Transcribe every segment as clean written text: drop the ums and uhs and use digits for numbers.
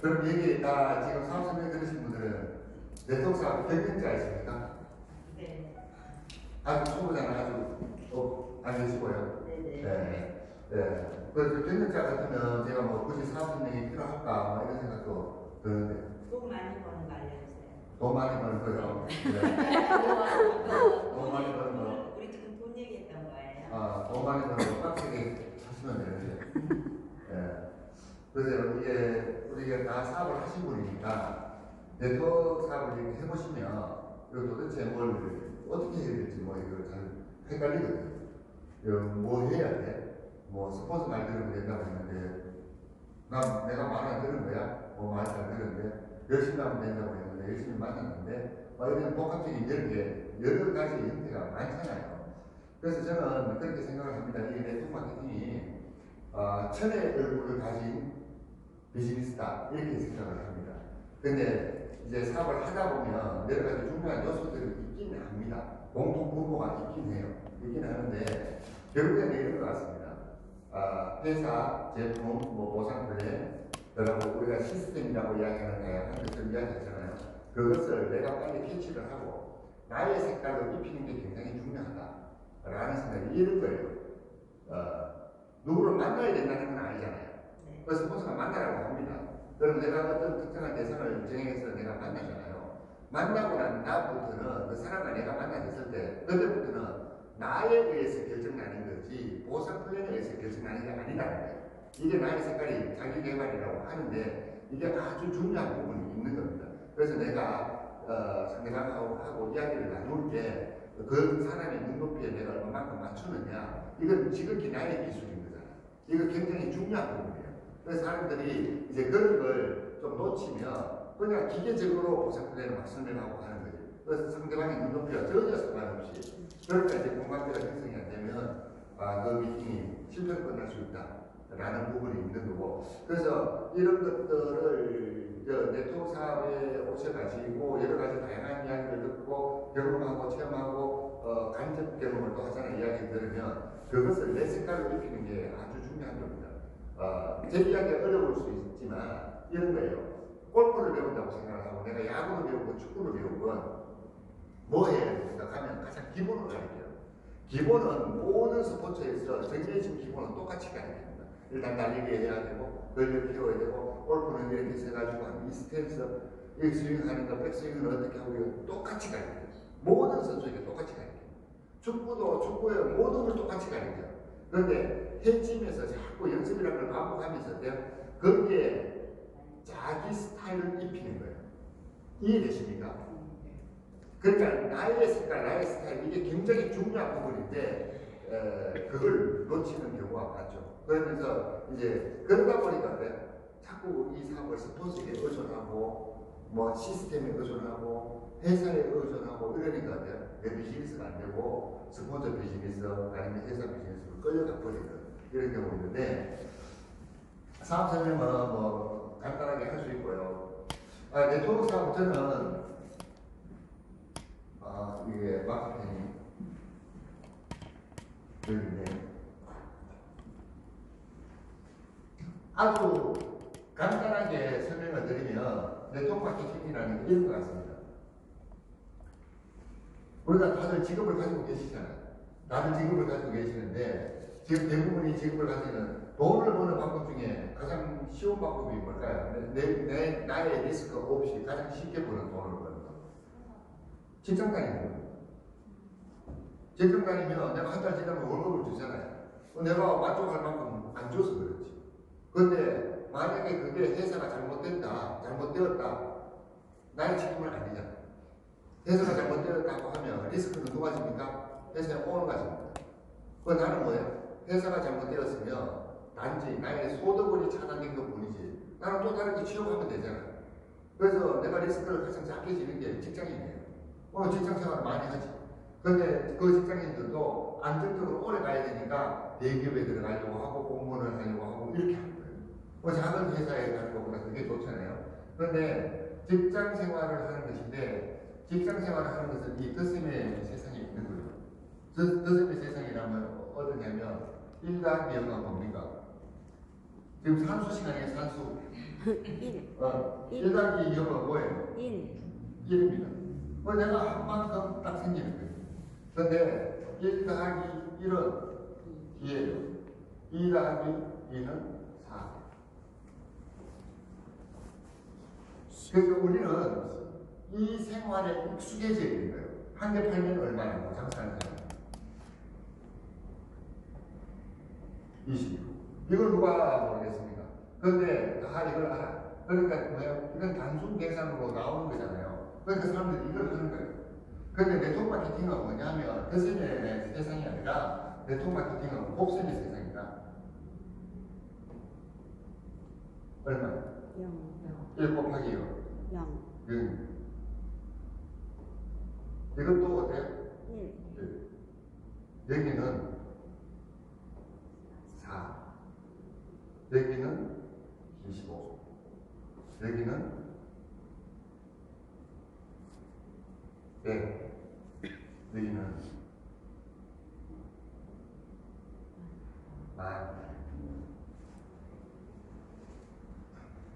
그럼 여기 다 지금 사업 설명 들으신 분들은 네트워크 사업 경영자 있습니까? 네. 아주 초보자는 아주 안 계시고요. 네네. 네. 네. 그 경영자 같으면 제가 뭐 굳이 사업 설명이 필요할까 뭐 이런 생각도 드는데. 돈 많이 버는 거 알려주세요. 돈 많이 버는 거요. 네. 돈 많이 버는 거. 우리 지금 돈 얘기했던 거예요. 아, 돈 많이 버는 거 빡세게 하시면 되는데. 네. 그래서 이게 우리가 다 사업을 하신 분이니까 네트워크 사업을 이렇게 해보시면 이거 도대체 뭘 어떻게 해야 될지 뭐 이거 잘 헷갈리거든요. 이거 뭐 해야 돼? 뭐 스폰서 말 들으면 된다고 했는데 내가 말 안 들은 거야? 뭐 말 잘 들었는데 열심히 하면 된다고 했는데 열심히 만났는데 이런 복합적인 여러 가지 형태가 많잖아요. 그래서 저는 그렇게 생각을 합니다. 이 네트워크 마케팅이 천의 얼굴을 가진 비즈니스다 이렇게 생각을 합니다. 근데 이제 사업을 하다 보면 여러 가지 중요한 요소들이 있긴 합니다. 공통 분모가 있긴 해요. 있긴 하는데 결국에는 이런 것 같습니다. 회사, 제품, 뭐 보상 플랜, 그리고 우리가 시스템이라고 이야기하는 다양한 것을 이야기하잖아요. 그것을 내가 빨리 캐치를 하고 나의 색깔로 입히는 게 굉장히 중요하다라는 생각이 이런 거예요. 누구를 만나야 된다는 건 아니잖아요. 네. 그래서 스폰서가 만나라고 합니다. 그럼 내가 어떤 특정한 대상을 정해서 내가 만나잖아요. 만나고 난 다음부터는 그 사람과 내가 만나졌을 때 그때부터는 나에 의해서 결정나는 거지 보상 플랜에 의해서 결정나는 게 아니라는 거예요. 이게 나의 색깔이 자기 개발이라고 하는데 이게 아주 중요한 부분이 있는 겁니다. 그래서 내가 상대방하고 이야기를 나눌 때 그 사람의 눈높이에 내가 얼마만큼 맞추느냐 이건 지극히 나의 기술인 거잖아요. 이거 굉장히 중요한 부분이에요. 그래서 사람들이 이제 그런 걸 좀 놓치면 그냥 기계적으로 보상 플랜을 막 설명하고 하는 거죠. 그래서 상대방의 눈높이와 전혀 상관없이 그러니까 이제 공감대가 형성이 안 되면 그 미팅이 실패로 끝날 수 있다라는 부분이 있는 거고 그래서 이런 것들을 네트워크 사업에 오셔가지고 여러 가지 다양한 이야기를 듣고 경험하고 체험하고 간접 경험을 또 하자는 이야기를 들으면 그것을 내 색깔로 입히는 게 아주 중요한 겁니다. 제 이야기가 어려울 수 있지만 이런 거예요. 골프를 배운다고 생각을 하고 내가 야구를 배우고 축구를 배우건 뭐 해야 됩니까? 가면 가장 기본을 가르쳐요. 기본은 모든 스포츠에서 정해진 기본은 똑같이 가르칩니다. 일단 달리기 해야 되고 근력 키워야 되고 골프는 이렇게 세가지고 이 스탠스 이 스윙하는 거 백스윙은 어떻게 하고 똑같이 가르쳐요. 모든 선수에게 똑같이 가르쳐요. 축구도 축구의 모든 걸 똑같이 가르쳐요. 그런데 해팀에서 자꾸 연습이라는 걸 반복하면서 거기에 자기 스타일을 입히는 거예요. 이해되십니까? 그러니까 나의 색깔, 나의 스타일 이게 굉장히 중요한 부분인데 그걸 놓치는 경우가 많죠. 그러면서 이제 그러다 보니까 자꾸 이 사업을 스폰서에 의존하고 뭐 시스템에 의존하고 회사에 의존하고 이러니까 내 비즈니스가 안 되고 스폰서 비즈니스 아니면 회사 비즈니스로 끌려가 버리는 이런 경우 있는데 사업 설명은 뭐 간단하게 할 수 있고요. 네트워크 사업 저는 이게 마케팅이 여기네. 아주 간단하게 설명을 드리면 네트워크 마케팅이라는 게 이런 것 같습니다. 우리가 다들 직업을 가지고 계시잖아요. 다들 직업을 가지고 계시는데 지금 대부분이 직업을 가지는 돈을 버는 방법 중에 가장 쉬운 방법이 뭘까요? 나의 리스크 없이 가장 쉽게 버는 돈을 버는 거. 직장 다니는 거예요. 직장 다니면 내가 한 달 지나면 월급을 주잖아요. 내가 만족할 만큼 안 줘서 그렇지. 그런데 만약에 그게 회사가 잘못되었다. 나의 책임은 아니잖아. 회사가 잘못되었다고 하면 리스크는 누가 집니까? 회사의 오너가 집니다. 그건 나는 뭐예요? 회사가 잘못되었으면 단지 나의 소득원이 차단된 것 뿐이지. 나는 또 다른 게 취업하면 되잖아. 그래서 내가 리스크를 가장 작게 지는 게 직장인이에요. 직장 생활을 많이 하지. 그런데 그 직장인들도 안정적으로 오래 가야 되니까 대기업에 들어가려고 하고 공무원을 하려고 하고 이렇게 하는 거예요. 작은 회사에 가는 것보다 그게 좋잖아요. 그런데 직장 생활을 하는 것인데 직장 생활을 하는 것은 이 덧셈의 세상에 있는 거예요. 덧셈의 세상이라면 어떠냐면 1단 0은 뭡니까? 지금 산수 시간이에요. 산수. 1. 1 더하기 2는 뭐예요? 1. 1입니다. 내가 한 만큼 딱 생기는 거예요. 근데 1 더하기 1은 2예요. 2 더하기 2는 4. 그래서 우리는 이 생활에 익숙해져 있는 거예요. 한 개 팔면 얼마나 장사하는 사람? 20. 이걸 누가 모르겠습니까? 그런데 다 이걸 알아. 그러니까 뭐예요? 이건 단순 계산으로 나오는 거잖아요. 그러니까 사람들이 이걸 하는 거예요. 그런데 네트워크 마케팅은 뭐냐면 덧셈의 세상이 아니라 네트워크 마케팅은 곱셈의 세상이다. 얼마? 0. 1 곱하기 0. 0. 0. 이것도 어때요? 1. 여기는 4. 여기는 25. 여기는 100. 여기는 10,000.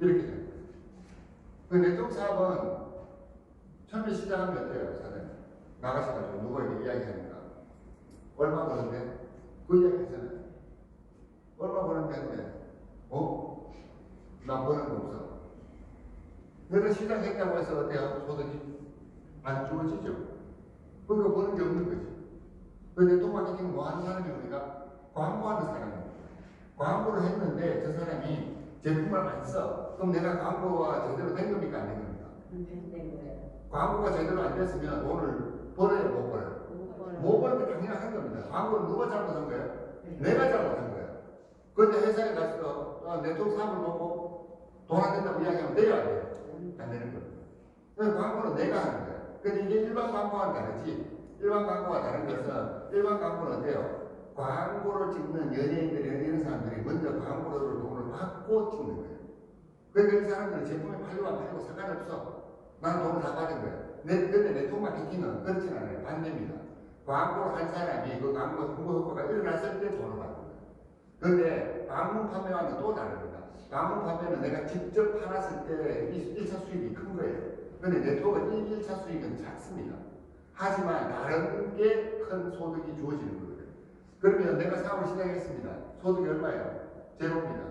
이렇게 돼요. 그 네트워크 사업은 처음에 시작하면 어때요, 사장님? 나가셔가지고 누가 이렇게 이야기하니까 얼마 버는데? 그 이야기 하잖아요. 얼마 버는데 하는데 나 버는 거 없어. 내가 시작했다고 해서 어때요? 소득이 안 주어지죠. 그러니까 버는 게 없는 거지. 그 네트워크 마케팅 뭐 하는 사람이 우리가 광고하는 사람입니다. 광고를 했는데 저 사람이 제품을 안 써. 그럼 내가 광고가 제대로 된 겁니까? 안 된 겁니까? 안 된 거예요. 광고가 제대로 안 됐으면 돈을 벌어요, 못 벌어요? 못 벌면 당연한 겁니다. 광고를 누가 잘못한 거예요? 내가 잘못한 거예요. 그런데 회사에 가서 네트워크 사업을 보고 돈 안 된다고 이야기하면 돼요, 안 돼요? 안 되는 거예요. 그래서 광고는 내가 하는 거예요. 근데 이게 일반 광고와는 다르지. 일반 광고와 다른 것은 일반 광고는 어때요? 광고를 찍는 연예인들이 이런 사람들이 먼저 광고를 돈을 받고 찍는 거예요. 그러니까 이 사람들은 제품이 팔리고 안 팔리고 상관없어. 난 돈을 다 받은 거예요. 근데 네트워크 마케팅은 그렇진 않아요. 반대입니다. 광고를 한 사람이 그 광고 홍보 효과가 일어났을 때 돈을 받는 거예요. 그런데 방문 판매와는 또 다릅니다. 방문 판매는 내가 직접 팔았을 때 1차 수익이 큰 거예요. 그런데 네트워크 1차 수익은 작습니다. 하지만 다른 게 큰 소득이 주어지는 거예요. 그러면 내가 사업을 시작했습니다. 소득이 얼마예요? 제로입니다.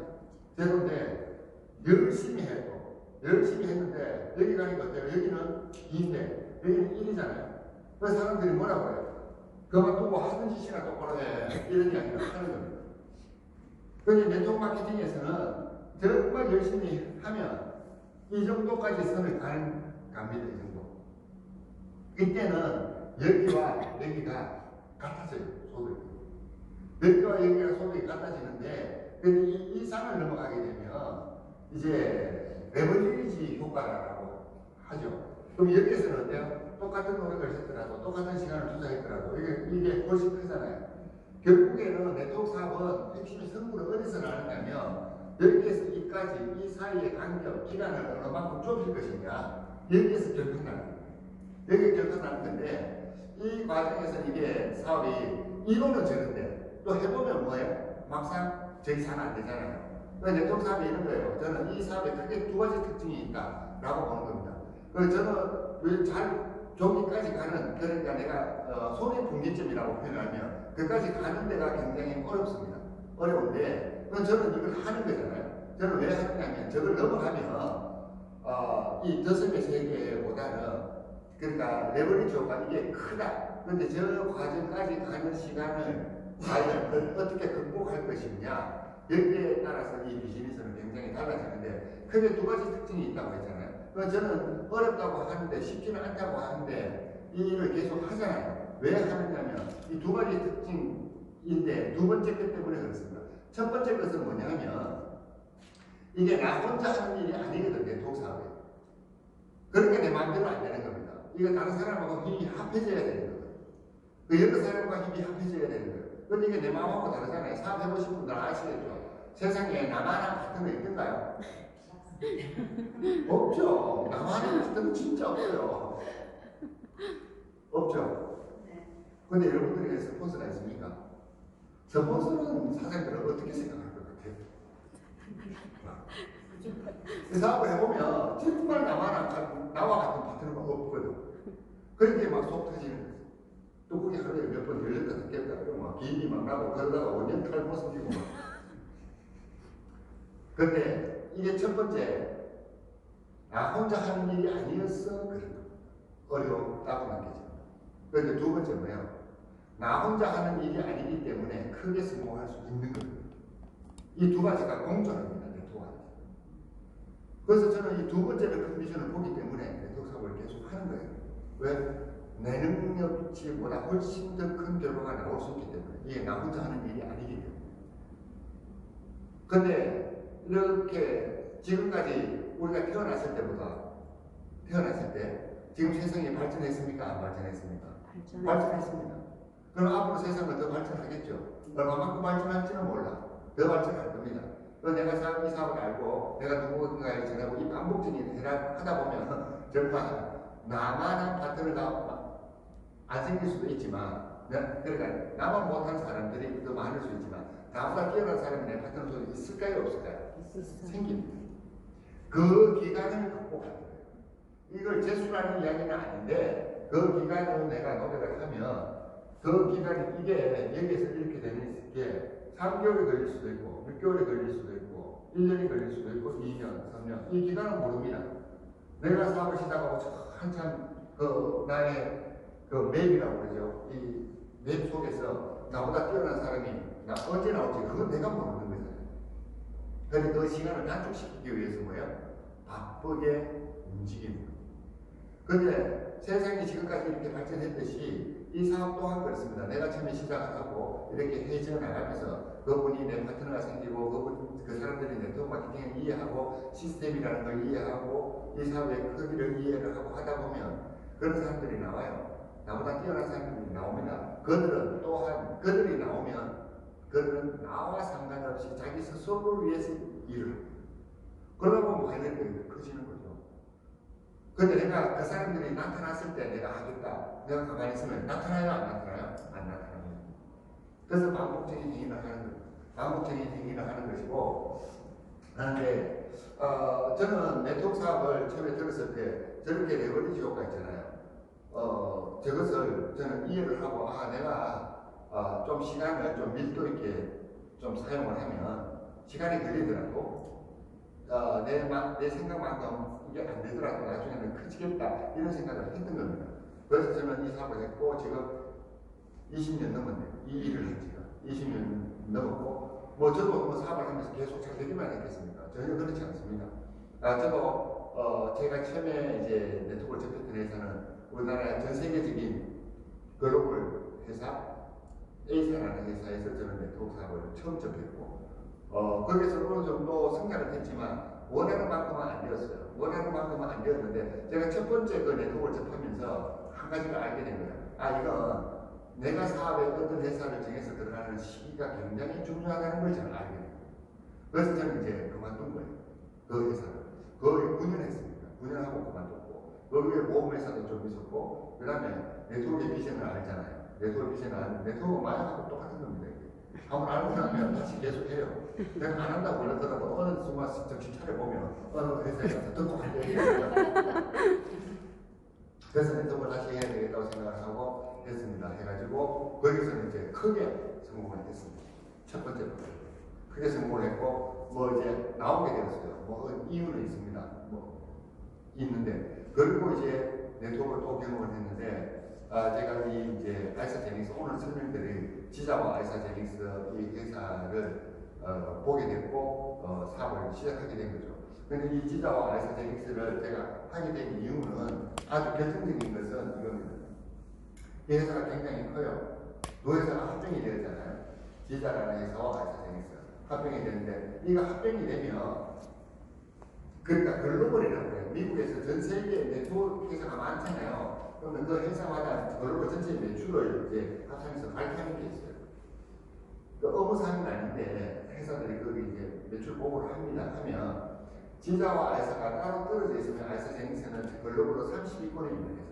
제로인데 열심히 했고 열심히 했는데 여기 가니까 어때요? 여기는 2인데 여기는 1이잖아요. 그래서 사람들이 뭐라고 해요? 그만두고 하던 짓이나 똑바로 해. 이런 이야기를 하는 겁니다. 그런데 네트워크 마케팅에서는 정말 열심히 하면 이 정도까지 선을 갑니다. 이 정도. 이때는 여기와 여기가 같아져요. 소득이. 여기와 여기가 소득이 같아지는데 근데 이 산을 넘어가게 되면 이제 레버리지 효과라고 하죠. 그럼 여기에서는 어때요? 똑같은 노력을 했더라도 똑같은 시간을 투자했더라도 이게 훨씬 크잖아요. 결국에는 네트워크 사업은 핵심이 성분을 어디서 나느냐면 여기에서 이까지 이 사이의 간격, 기간을 어느 만큼 좁힐 것이냐 여기에서 결정나는 거예요. 여기 결정나는 건데 이 과정에서 이게 사업이 이론은 저런데 또 해보면 뭐예요? 막상 저기 사면 안 되잖아요. 네트워크 사업이 이런 거예요. 저는 이 사업에 크게 두 가지 특징이 있다라고 보는 겁니다. 저는 잘 종기까지 가는, 그러니까 내가 손의 분기점이라고 표현하면 그까지 가는 데가 굉장히 어렵습니다. 어려운데 저는 이걸 하는 거잖아요. 저는 왜 하느냐면 저걸 넘어가면 이 덧셈의 세계보다는 그러니까 레버리지 효과 이게 크다. 그런데 저 과정까지 가는 시간을 과연 어떻게 극복할 것이냐 여기에 따라서 이 비즈니스는 굉장히 달라지는데 크게 두 가지 특징이 있다고 했잖아요. 저는 어렵다고 하는데 쉽지는 않다고 하는데 이 일을 계속 하잖아요. 왜 하느냐면 이 두 가지 특징인데 두 번째 것 때문에 그렇습니다. 첫 번째 것은 뭐냐면 이게 나 혼자 하는 일이 아니거든요. 네트워크 사업이. 그러니까 내 마음대로 안 되는 겁니다. 이거 다른 사람하고 힘이 합해져야 되는 거예요. 그 여러 사람과 힘이 합해져야 되는 거예요. 근데 이게 내 마음하고 다르잖아요. 사업 해보신 분들 아시겠죠? 세상에 나만한 같은 거 있던가요? 없죠. 나만한 같은 거 진짜 없어요. 없죠? 근데 여러분들에게 스폰서가 있습니까? 스폰서는 사장님들은 어떻게 생각할 것 같아요? 이 사업을 해보면 정말 나와 같은 파트너가 없거든. 그렇게 막 속 터지는 거지. 뚜껑이 하루에 몇 번 열렸다 닫겠다. 그러고 막 기인이 막 나고 그러다가 원년 탈모 생기고 막. 근데 이게 첫 번째, 나 혼자 하는 일이 아니었어. 그런 어려움, 따분한 게죠. 그런데 두 번째 뭐예요? 나 혼자 하는 일이 아니기 때문에 크게 성공할 수 있는 거예요. 이 두 가지가 공존합니다. 네트워크 안에서. 그래서 저는 이 두 번째의 컨디션을 보기 때문에 네트워크 사업을 계속 하는 거예요. 왜? 내 능력치보다 훨씬 더 큰 결과가 나올 수 있기 때문에. 이게 나 혼자 하는 일이 아니기 때문에. 근데 이렇게 지금까지 우리가 태어났을 때 지금 세상이 발전했습니까? 안 발전했습니까? 발전했습니다. 그럼 앞으로 세상은 더 발전하겠죠. 얼마만큼 발전할지는 몰라. 더 발전할 겁니다. 내가 이 사업을 알고 내가 누군가에 전하고 이 반복적인 일을 하다 보면 정말 나만한 파트너가 안 생길 수도 있지만, 그러니까 나만 못한 사람들이 더 많을 수 있지만 나보다 뛰어난 사람이 내 파트너 속에 있을까요? 없을까요? 생깁니다. 그 기간을 극복하는 거예요. 이걸 재수라는 이야기는 아닌데 그 기간으로 내가 노력을 하면 그 기간이 이게 여기에서 이렇게 되는 게 3개월이 걸릴 수도 있고 6개월이 걸릴 수도 있고 1년이 걸릴 수도 있고 2년, 3년 이 기간은 모릅니다. 내가 사업을 시작하고 한참 나의 맵이라고 그러죠. 이 맵 속에서 나보다 뛰어난 사람이 나 언제 나올지 그건 내가 모르는 거잖아요. 그런데 그 시간을 단축시키기 위해서 뭐예요? 바쁘게 움직이는 거예요. 그런데 세상이 지금까지 이렇게 발전했듯이 이 사업 또한 그렇습니다. 내가 처음에 시작을 하고 이렇게 해져 나가면서 그분이 내 파트너가 생기고 그 사람들이 네트워크 마케팅을 이해하고 시스템이라는 걸 이해하고 이 사업의 크기를 이해를 하고 하다 보면 그런 사람들이 나와요. 나보다 뛰어난 사람들이 나옵니다. 그들이 나오면 그들은 나와 상관없이 자기 스스로를 위해서 일을 합니다. 그러다 보면 뭐 에너지가 커지는 거죠. 근데 내가 그 사람들이 나타났을 때 내가 하겠다. 내가 가만히 있으면 나타나요? 안 나타나요? 안 나타납니다. 그래서 반복적인 행위를 하는 거예요. 반복적인 행위를 하는 것이고, 그런데 저는 네트워크 사업을 처음에 들었을 때 저렇게 레버리지 효과 있잖아요. 저것을 저는 이해를 하고 내가 좀 시간을 좀 밀도 있게 좀 사용을 하면 시간이 걸리더라도 내 생각만큼 이게 안 되더라도 나중에는 커지겠다 이런 생각을 했던 겁니다. 그래서 저는 이 사업을 했고 지금 20년 넘었네요. 이 일을 한 지가 20년 넘었고 저도 사업을 하면서 계속 잘 되기만 했겠습니까? 전혀 그렇지 않습니다. 저도 제가 처음에 이제 네트워크를 접했던 회사는 우리나라 전 세계적인 글로벌 회사 A사라는 회사에서 저는 네트워크 사업을 처음 접했고 거기서 어느 정도 성장을 했지만 원하는 만큼은 안 되었어요. 원하는 만큼은 안 되었는데 제가 첫 번째 그 네트워크를 접하면서 한 가지를 알게 된 거예요. 이건 내가 사업에 어떤 회사를 정해서 들어가는 시기가 굉장히 중요하다는 걸 저는 알게 됐어요. 그래서 저는 이제 그만둔 거예요. 그 회사를. 거의 9년 했습니다. 9년 하고 그만뒀고 거기에 보험회사도 좀 있었고 그 다음에 네트워크의 비전을 알잖아요. 네트워크 마약하고 똑같은 겁니다. 한번 알고 나면 다시 계속해요. 내가 안 한다고 그러더라도 어느 순간 정신 차려보면 어느 회사에 가서 듣고 할 얘기예요. 그래서 네트워크를 다시 해야 되겠다고 생각을 하고 했습니다. 해가지고 거기서는 이제 크게 성공을 했습니다. 첫 번째로 크게 성공을 했고 이제 나오게 되었어요. 이유는 있습니다. 있는데 그리고 이제 네트워크를 또 경험을 했는데 제가 이제 아이사제닉스 오늘 설명드린 지자와 아이사제닉스 이 회사를 보게 됐고 사업을 시작하게 된 거죠. 그런데 이 지자와 아이사제닉스를 제가 하게 된 이유는 아주 결정적인 것은 이겁니다. 이 회사가 굉장히 커요. 두 회사가 합병이 되었잖아요. 지자라는 회사와 아이사제닉스 합병이 되는데 이거 합병이 되면 그러니까 글로벌이라고 해요. 미국에서 전 세계에 네트워크 회사가 많잖아요. 그러면 그 회사마다 글로벌 전체 매출을 이제 합산해서 발표하는 게 있어요. 업무상은 아닌데 회사들이 거기 이제 매출 보고를 합니다. 하면 지자와 아이사가 따로 떨어져 있으면 아이사제닉스는 글로벌로 32권에 있는 회사,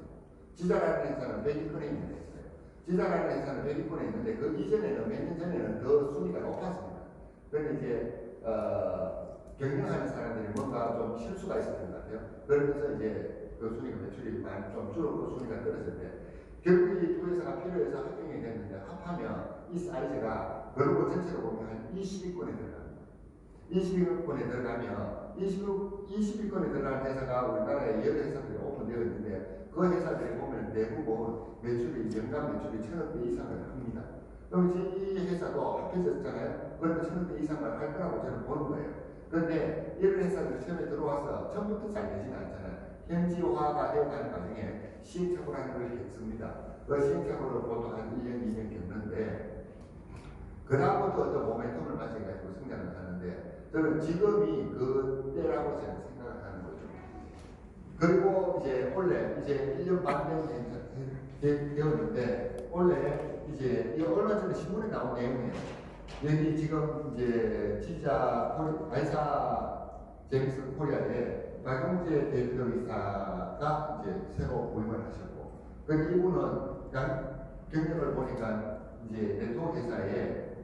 지자라는 회사는 102권에 있는 회사예요. 지자라는 회사는 102권에 있는데 그 이전에는 몇 년 전에는 더 순위가 높았습니다. 그런데 이제 경영하는 사람들이 뭔가 좀 실수가 있었던 것 같아요. 그러면서 이제 그 순위가 매출이 많이 좀 줄었고 순위가 떨어졌는데 결국 이 두 회사가 필요해서 합병이 됐는데 합하면 이 사이즈가 글로벌 전체로 보면 한 20위권에 들어갑니다. 20위권에 들어가면 20위권에 들어가는 회사가 우리나라에 여러 회사들이 오픈되어 있는데 그 회사들이 보면 대부분 매출이 연간 매출이 1,000억대 이상을 합니다. 그럼 이 회사도 합해졌잖아요. 그러면 1,000억대 이상을 할 거라고 저는 보는 거예요. 그런데 이런 회사들이 처음에 들어와서 처음부터 잘 되지는 않잖아요. 현지화가 되어가는 과정에 시행착오라는 걸 겪습니다. 그 시행착오를 보통 한 1년, 2년 겪는데 그 다음부터 어떤 모멘텀을 맞춰가지고 성장을 하는데 저는 지금이 그 때라고 저는 생각을 하는 거죠. 그리고 이제 원래 이제 1년 반 되었는데 원래 이제 이 얼마 전에 신문에 나온 내용이에요. 여기 지금 이제 진짜 아이사 제닉스 코리아에 박용재 대표이사가 이제 새로 부임을 하셨고, 그 이분은 경력을 보니까 이제 네트워크 회사에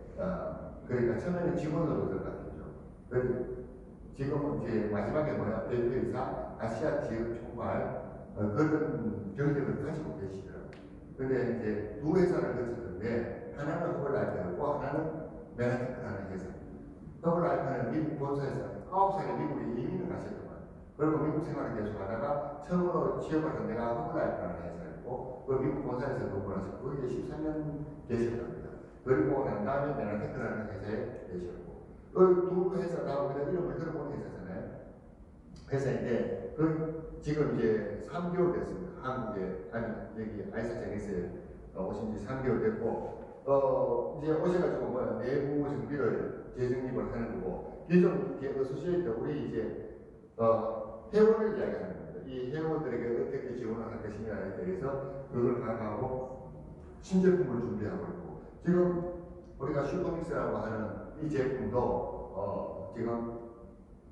그러니까 처음에는 직원으로 들어갔겠죠. 그리고 지금은 이제 마지막에 뭐야 대표이사 아시아 지역 총괄 그런 경력을 가지고 계시더라고요. 근데 이제 두 회사를 거쳤는데 하나는 허블라이프였고 하나는 메가테크라는 회사. 허블라이프는 미국 본사에서 9살에 미국에 이민을 가셨더만. 그리고 미국 생활을 계속하다가 처음으로 취업을 한 데가 허블라이프라는 회사였고 그 미국 본사에서 근무를 하셨고 거기에 13년 계셨답니다. 그리고 난 다음에 메가테크라는 회사에 계셨고 그 두 회사 다 우리가 이름을 들어본 회사잖아요. 회사인데 그 지금 이제 3개월 됐습니다. 한국에 아니 여기 아이사 제닉스에 오신 지 3개월 됐고 이제 오셔가지고 뭐 내부 정비를 재정립을 하는 거고 기존 이제 어소시에이트 우리 이제 회원을 이야기하는 겁니다. 이 회원들에게 어떻게 지원을 할 것이냐에 대해서 그걸 강화하고 신제품을 준비하고 있고 지금 우리가 슈퍼믹스라고 하는 이 제품도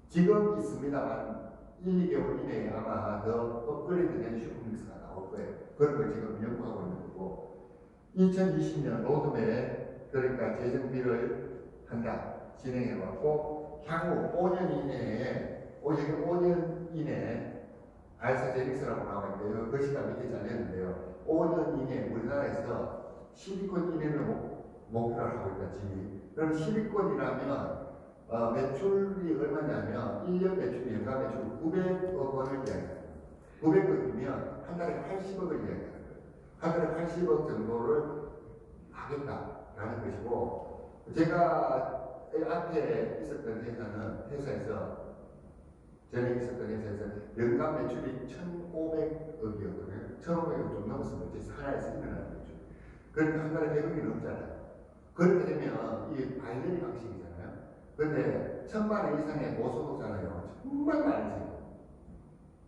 지금 있습니다만 1, 2개월 이내에 아마 더 업그레이드된 슈퍼믹스가 나올 거예요. 그런 걸 지금 연구하고 있는 거고 2020년 로드맵에 그러니까 재정비를 한다 진행해왔고 향후 5년 이내에 5년 이내에 아이사 제닉스라고 나와있는데요. 글씨가 밑에 잘렸는데요. 5년 이내에 우리나라에서 10위권 이내는 목표를 하고 있다. 그럼 10위권이라면 매출이 얼마냐면 1년 매출이 연간 매출 900억 원을 이야기합니다. 900억이면 한 달에 80억을 이야기합니다. 한 달에 80억 정도를 하겠다라는 것이고 제가 앞에 있었던 회사에서 전에 있었던 회사에서 연간 매출이 1,500억이었거든요. 1,500억 좀 넘었습니다. 하나에서 일어나는 매출. 그러니까 한 달에 100억이 넘잖아요. 그렇게 되면 이 바이너리 방식이잖아요. 근데 1,000만 원 이상의 고소득자는요 정말 많이 생겨요.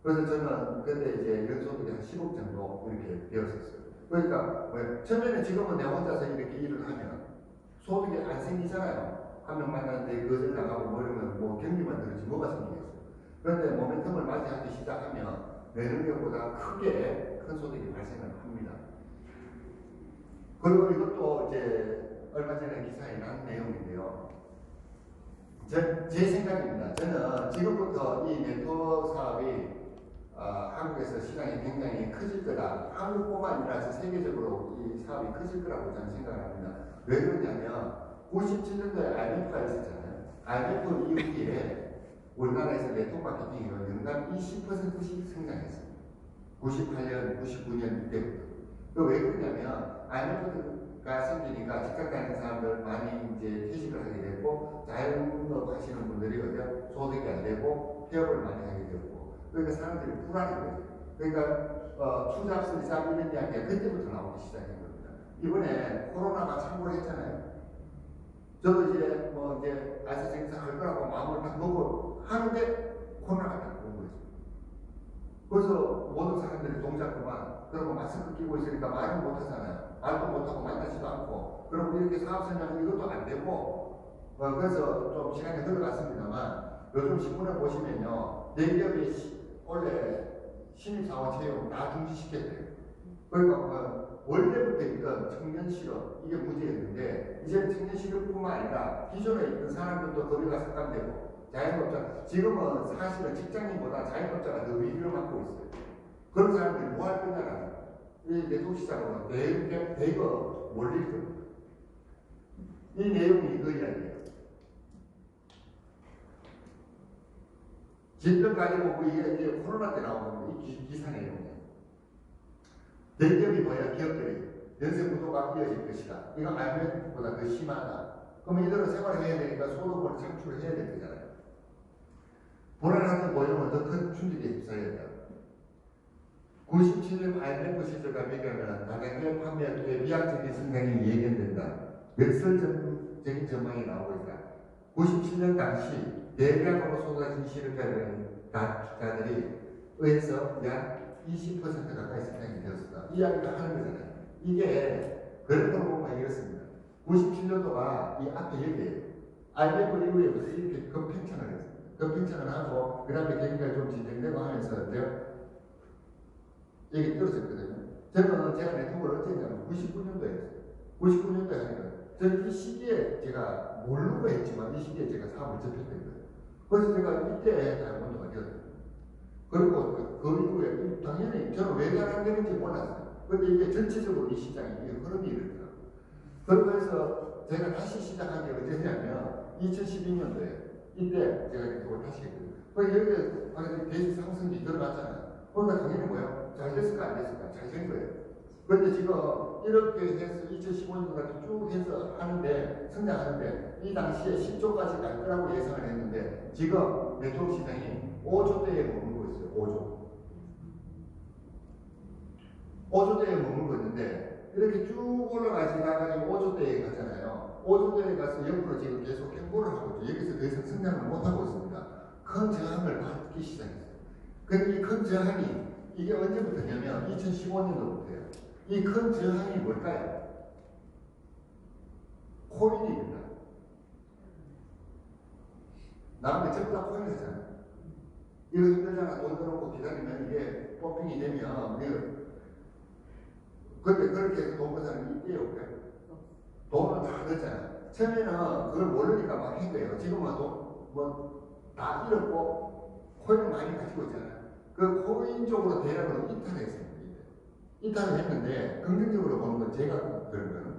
그래서 저는 그때 이제 연소득이 한 10억 정도 이렇게 되었었어요. 그러니까 처음에는 지금은 내 혼자서 이렇게 일을 하면 소득이 안 생기잖아요. 한 명 만났는데 거절 나가고 뭐 이러면 뭐 경비만 들었지 뭐가 생기겠어요. 그런데 모멘텀을 맞이하기 시작하면 내 능력보다 크게 큰 소득이 발생을 합니다. 그리고 이것도 이제 얼마 전에 기사에 난 내용인데요. 제 생각입니다. 저는 지금부터 이 네트워크 사업이 한국에서 시장이 굉장히 커질 거다. 한국뿐만 아니라 세계적으로 이 사업이 커질 거라고 저는 생각을 합니다. 왜 그러냐면 97년도에 IMF가 있었잖아요. IMF 이후에 우리나라에서 네트워크 마케팅이 연간 20%씩 성장했어요. 98년, 99년 이때부터. 왜 그러냐면 IMF가 생기니까 직장 다니는 사람들 많이 이제 퇴직을 하게 되고 자영업 하시는 분들이 소득이 안 되고 폐업을 많이 하게 되고 그러니까 사람들이 불안한 거죠. 그러니까 투잡, 리잡 이런 이야기가 그때부터 나오기 시작한 겁니다. 이번에 코로나가 참고를 했잖아요. 저도 이제 이제 아이사 제닉스 할 거라고 마음을 딱 먹고 하는데 코로나가 딱 온 거죠. 그래서 모든 사람들이 동작 그만 그리고 마스크 끼고 있으니까 말을 못 하잖아요. 말도 못하고 만나지도 않고 그리고 이렇게 사업 설명 이것도 안 되고 그래서 좀 시간이 흘러갔습니다만 요즘 신문에 보시면요 대기업이 원래 신입사원 채용 다 중지시켰대요. 그러니까 원래부터 있던 청년 실업 이게 문제였는데 이제는 청년 실업뿐만 아니라 기존에 있던 사람들도 거리가 삭감되고 자영업자, 지금은 사실은 직장인보다 자영업자가 더 위기를 맞고 있어요. 그런 사람들이 뭐 할 거냐라는 이 내통시장으로 대거 몰릴 겁니다. 이 내용이 그 이야기예요. 질병 가지고 이게 코로나 때 나오는 이 기사 내용이에요. 대기업이 뭐야? 기업들이 연쇄부도가 이어질 것이다. 이거 IMF보다 더 심하다. 그러면 이대로 생활을 해야 되니까 소득을 창출을 해야 될 거잖아요. 불안하던 고용은 더 큰 충격에 휩싸여야 돼요. 97년 IMF 시절과 비교하면 다단계 판매額의 비약적인 성장이 예견된다. 역설적인 전망이 나오고 있다. 97년 당시 대량으로 쏟아진 실업자들이 의해서 약 20% 가까이 성장이 되었습니다. 이 이야기를 하는 거잖아요. 이게 그런 걸 보면 이렇습니다. 97년도가 이 앞에 여기에요. IMF 이후에부터 이렇게 급팽창을 했습니다. 급팽창을 하고 그 다음에 경기가 좀 진정되고 하면서 여기 떨어졌거든요. 저는 제가 네트워크를 어떻게 했냐면 99년도에 했어요. 99년도에 하니까 저는 이 시기에 제가 모르고 했지만 이 시기에 제가 사업을 접했던 거예요. 그래서 제가 이때 다이아몬드가 되었어요. 그리고 그 이후에 당연히 저는 왜 잘 안 되는지 몰랐어요. 근데 이게 전체적으로 이 시장이 흐름이 이렇더라고요. 그러면서 제가 다시 시작한 게 언제냐면 2012년도에 이때 제가 이걸 다시 했거든요. 여기에 계속 상승이 들어갔잖아요. 그러니까 당연히 뭐예요? 잘 됐을까 안 됐을까? 잘 된 거예요. 그런데 지금 이렇게 해서 2015년까지 쭉 해서 하는데 성장하는데 이 당시에 10조까지 갈 거라고 예상을 했는데 지금 네트워크 시장이 5조대에 머물고 있어요. 5조대에 머물고 있는데 이렇게 쭉 올라가시다가 5조대에 가잖아요. 5조대에 가서 옆으로 지금 계속 행보를 하고 있죠. 여기서 더 이상 성장을 못하고 있습니다. 큰 저항을 받기 시작했어요. 근데 이 큰 저항이 이게 언제부터냐면 2015년도부터예요. 이 큰 저항이 뭘까요? 코인입니다. 남의 전부 다 코인 하잖아요. 이거 힘들잖아. 돈 들어놓고 기다리면 이게 뽑핑이 되면 근데 그렇게 해서 돈 번 사람이 있대요. 그래? 돈을 다 넣었잖아요. 처음에는 그걸 모르니까 막 한 거예요. 지금은 다 잃었고 코인을 많이 가지고 있잖아요. 그 코인 쪽으로 대량으로 이탈했습니다. 이탈을 했는데 긍정적으로 보는 건 제가 그런 거는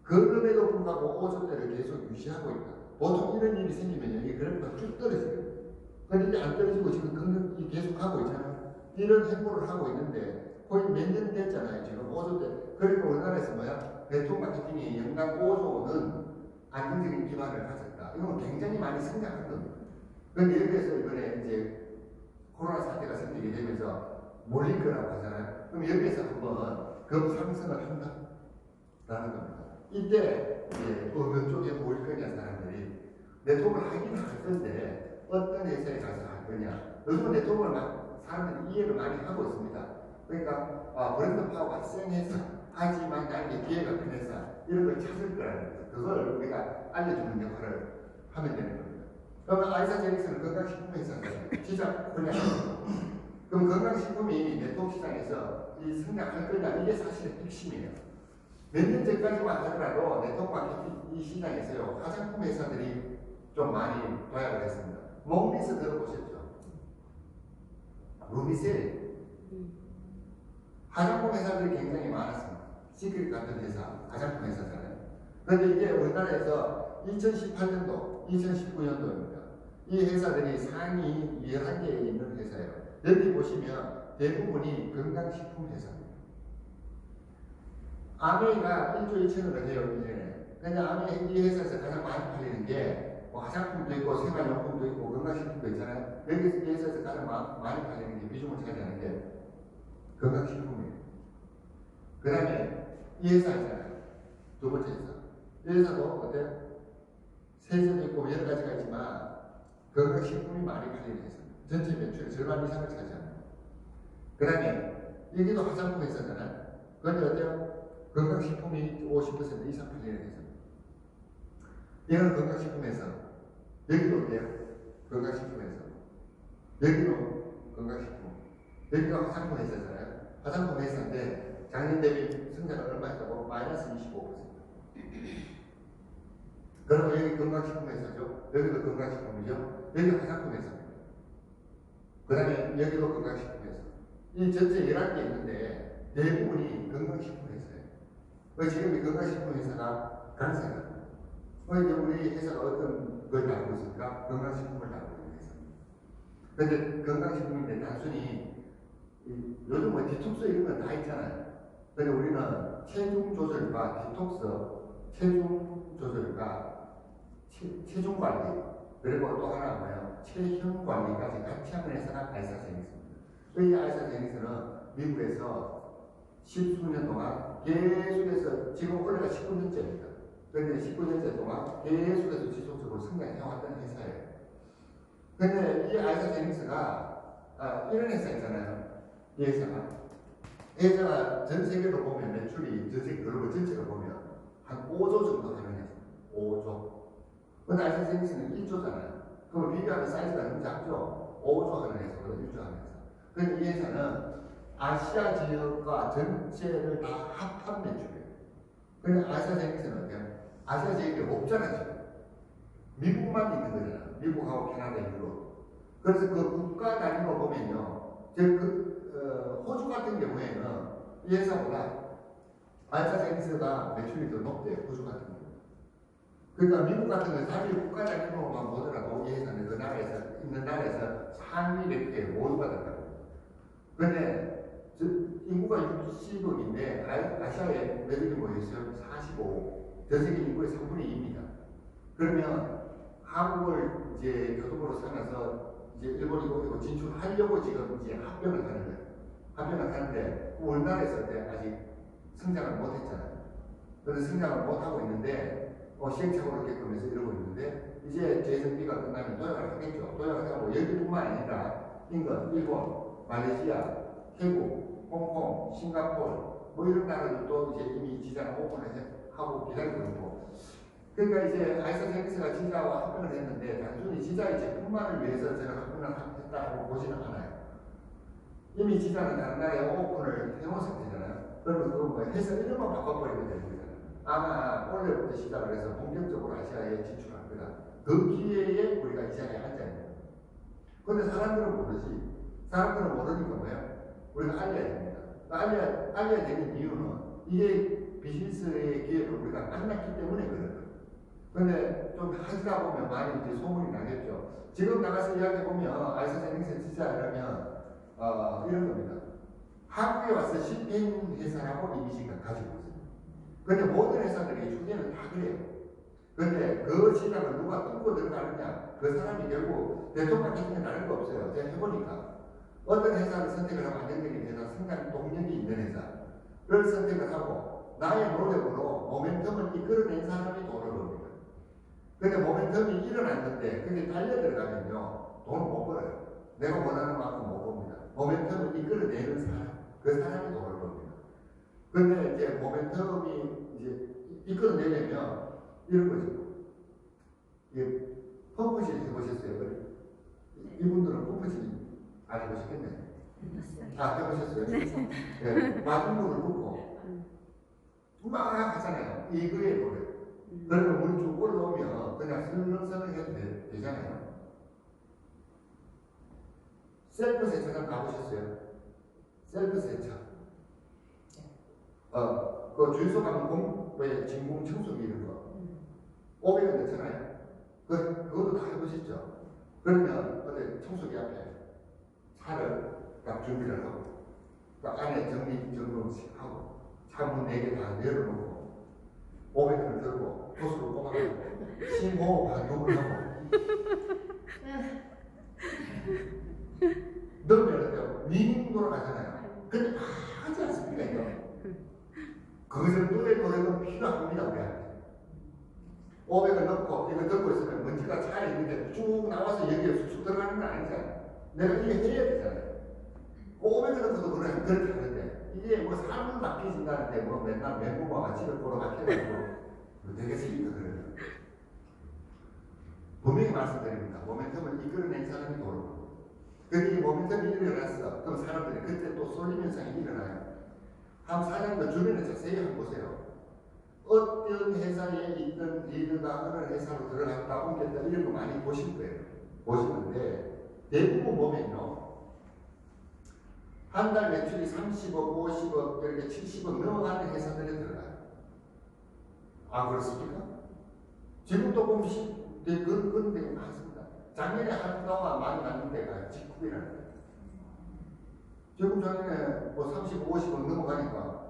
그럼에도 불구하고 5조대를 계속 유지하고 있다. 보통 이런 일이 생기면 이게 그래프가 쭉 떨어지거든요. 근데 이게 안 떨어지고 지금 긍정이 계속 하고 있잖아요. 이런 행보를 하고 있는데 거의 몇 년 됐잖아요. 지금 5조대. 그러니까 우리나라에서 뭐야? 네트워크 마케팅이 연간 5조는 안정적인 기반을 가졌다. 이건 굉장히 많이 성장한 겁니다. 그런데 여기에서 이번에 이제 코로나 사태가 생기게 되면서 몰릴 거라고 하잖아요. 그럼 여기에서 한번 급상승을 한다라는 겁니다. 이때 어느 쪽에 모일 거냐 사람들이 네트워크를 하긴 할 건데 어떤 회사에 가서 할 거냐. 요즘은 네트워크를 막 사람들이 이해를 많이 하고 있습니다. 그러니까 브랜드 파워가 센 회사 하지만 나에게 기회가 큰 회사 이런 걸 찾을 거라는 거죠. 그걸 우리가 알려주는 역할을 하면 되는 겁니다. 그러면 아이사제닉스는 건강식품 회사인데 시장 분야입니다. 그럼 건강식품이 네트워크 시장에서 이 성장할 거냐 이게 사실의 핵심이에요. 몇 년 전까지만 하더라도 네트워크 마케팅 이 시장에서요 화장품 회사들이 좀 많이 도약을 했습니다. 몽리스 들어보셨죠? 루미셀 화장품 회사들이 굉장히 많았습니다. 시크릿 같은 회사, 화장품 회사잖아요. 그런데 이게 우리나라에서 2018년도, 2019년도입니다. 이 회사들이 상위 11개에 있는 회사예요. 여기 보시면 대부분이 건강식품 회사입니다. 아메이가 1조 2천억을 해요, 1년에. 근데 아메이 이 회사에서 가장 많이 팔리는 게 뭐 화장품도 있고 생활용품도 있고 건강식품도 있잖아요. 여기서 이 회사에서 가장 많이 팔리는 게 비중을 차지하는 게 건강식품이에요. 그 다음에 이 회사 있잖아요. 두 번째 회사. 이 회사도 어때요? 세제도 있고 여러 가지가 있지만 건강식품이 많이 팔리는 회사입니다. 전체 매출의 절반 이상을 차지합니다. 그 다음에 여기도 화장품 회사잖아요. 그런데 어때요? 건강식품이 50% 이상 팔리는 회사입니다. 얘는 건강식품 회사. 여기도 어때요? 건강식품 회사. 여기도 건강식품. 여기가 화장품 회사잖아요. 화장품 회사인데 작년 대비 성장을 얼마 했다고? 마이너스 25%. 그러면 여기 건강식품 회사죠. 여기도 건강식품이죠. 여기 화장품 회사입니다. 그 다음에 여기도 건강식품 회사. 이 전체 11개 있는데 대부분이 건강식품 회사예요. 지금 이 건강식품 회사가 강세다. 이제 우리 회사가 어떤 걸 다루고 있습니까? 건강식품을 다루고 있는 회사입니다. 그런데 건강식품인데 단순히 요즘 뭐 디톡스 이런 건 다 있잖아요. 근데 우리는 체중 조절과 디톡스, 체중 조절과 체중 관리, 그리고 또 하나 뭐예요? 체형 관리까지 같이 하는 회사가 알사제닉스입니다. 이 알사제닉스는 미국에서 10수년 동안 계속해서 지금 올해가 19년째입니다. 그런데 19년째 동안 계속해서 지속적으로 성장해왔던 회사예요. 근데 이 알사제닉스가 이런 회사 있잖아요. 이 회사가 전 세계로 보면 매출이 전 세계 글로벌 전체로 보면 한 5조 정도 하는 회사. 5조. 근데 알사제닉스는 1조잖아요. 그럼 비교하면 사이즈가 너무 작죠? 5조 하는 회사보다 1조 하는 회사. 그런데 이 회사는 아시아 지역과 전체를 다 합한 매출이에요. 그런데 알사제닉스는 어때요? 아시아 지역이 없잖아, 지금. 미국만 있는 거잖아. 미국하고 캐나다, 유럽. 그래서 그 국가 단위로 보면요. 호주 같은 경우에는 이 회사보다 알사제닉스가 매출이 더 높대요. 호주 같은 경우. 그러니까 미국 같은 경우는 사실 국가 단위로만 보더라도 이 회사는 그 나라에서, 있는 나라에서 상위 100개에 모두가 들어가요. 그런데 인구가 60억인데 아시아에 매력이 뭐였어요? 45. 전 세계 인구의 3분의 2입니다. 그러면 한국을 이제 교도부로 삼아서 이제 일본이고 진출하려고 지금 이제 합병을 하는 거예요. 합병을 하는데 우리나라에서 아직 성장을 못했잖아요. 그래서 성장을 못하고 있는데 시행착오를 겪으면서 이러고 있는데 이제 JSB가 끝나면 도약을 하겠죠. 도약을 하고 여기뿐만 아니라 인도, 일본, 말레이시아, 태국, 홍콩, 싱가포르 뭐 이런 나라들도 이제 이미 지자를 오픈을 하고 기다리고 있고. 그러니까 이제 알사제닉스가 지자와 합병을 했는데 단순히 지자의 제품만을 위해서 저는 합병을 했다고 보지는 않아요. 이미 지자는 다른 나라에 오픈을 해놓은 상태잖아요. 그러면 그거 뭐 회사 이름만 바꿔버리면 되는 거잖아요. 아마 올해부터 시작을 해서 본격적으로 아시아에 진출할 거다. 그 기회에 우리가 이 자리에 앉아 있는 거예요. 그런데 사람들은 모르지. 사람들은 모르니까 뭐예요? 우리가 알려야 됩니다. 알려야 되는 이유는 이게 비즈니스의 기회를 우리가 만났기 때문에 그런 거예요. 근데 좀 하다 보면 많이 이제 소문이 나겠죠. 지금 나가서 이야기해보면 알사제닉스 진짜 이러면 이런 겁니다. 한국에 와서 실패한 회사라고 이미지가 가지고 있어요. 근데 모든 회사들이 초기에는 다 그래요. 근데 그 시장을 누가 뚫고 들어가느냐, 그 사람이 결국 대통령 마케팅에 다른 거 없어요. 제가 해보니까 어떤 회사를 선택을 하면 안정적인 회사, 성장 동력이 있는 회사를 선택을 하고 나의 노력으로 모멘텀을 이끌어낸 사람이 돈을 벌어요. 근데 모멘텀이 일어났는데 그게 달려 들어가면요 돈을 못 벌어요. 내가 원하는 만큼 못 법니다. 모멘텀을 이끌어내는 사람, 그 사람이 돈을 벌습니다. 근데 이제 모멘텀이 이제 이끌어내려면 이런 거죠. 이게 펌프실 해보셨어요? 이분들은 펌프실 안 해보셨겠네요. 해보셨어요? 네. 맞은 물을 붓고 막 하잖아요. 이거에 노래. 그러면 물이 쭉 올라오면 그냥 설렁설렁 해도 되잖아요. 셀프 세차장 가보셨어요? 셀프 세차. 그 주유소 가면 왜 진공 청소기 이런 거 500원 넣잖아요. 그것도 다 해보셨죠? 그러면 어디 청소기 앞에 차를 딱 준비를 하고 그 안에 정리하고 차 문 4개 다 열어놓고 500원을 들고 호수로 뽑아가지고 심호흡 한 2번 하고 넣으면 윙 돌아가잖아요. 근데 하지 않습니까 이거? 그 정도의 노력은 필요합니다 우리한테. 500을 넣고 이거 듣고 있으면 먼지가 차에 있는데 쭉 나와서 여기에 쑥쑥 들어가는 건 아니잖아요. 내가 이게 해야 되잖아요. 500을 넣고도 그렇게 하는데 이게 뭐 사람을 맡기신다는데 뭐 맨날 멘붕과 집을 보러 맡겨가지고 되겠습니까? 그래요. 분명히 말씀드립니다. 모멘텀을 이끌어낸 사람이 돈을 벌고. 근데 이 모멘텀이 일어났어. 그럼 사람들이 그때 또 쏠림 현상이 일어나요. 한 사장도 주변에 자세히 한번 보세요. 어떤 회사에 있던 리더가 어느 회사로 들어갔다 옮겼다 이런 거 많이 보실 거예요. 보시는데 대부분 보면요. 한 달 매출이 30억, 50억, 이렇게 70억 넘어가는 회사들에 들어가요. 아, 그렇습니까? 지금도 보면 그런 데가 많습니다. 작년에 한동안 많이 맞는 데가 직급이라는 거예요. 지금 작년에 뭐 30억, 50억 넘어가니까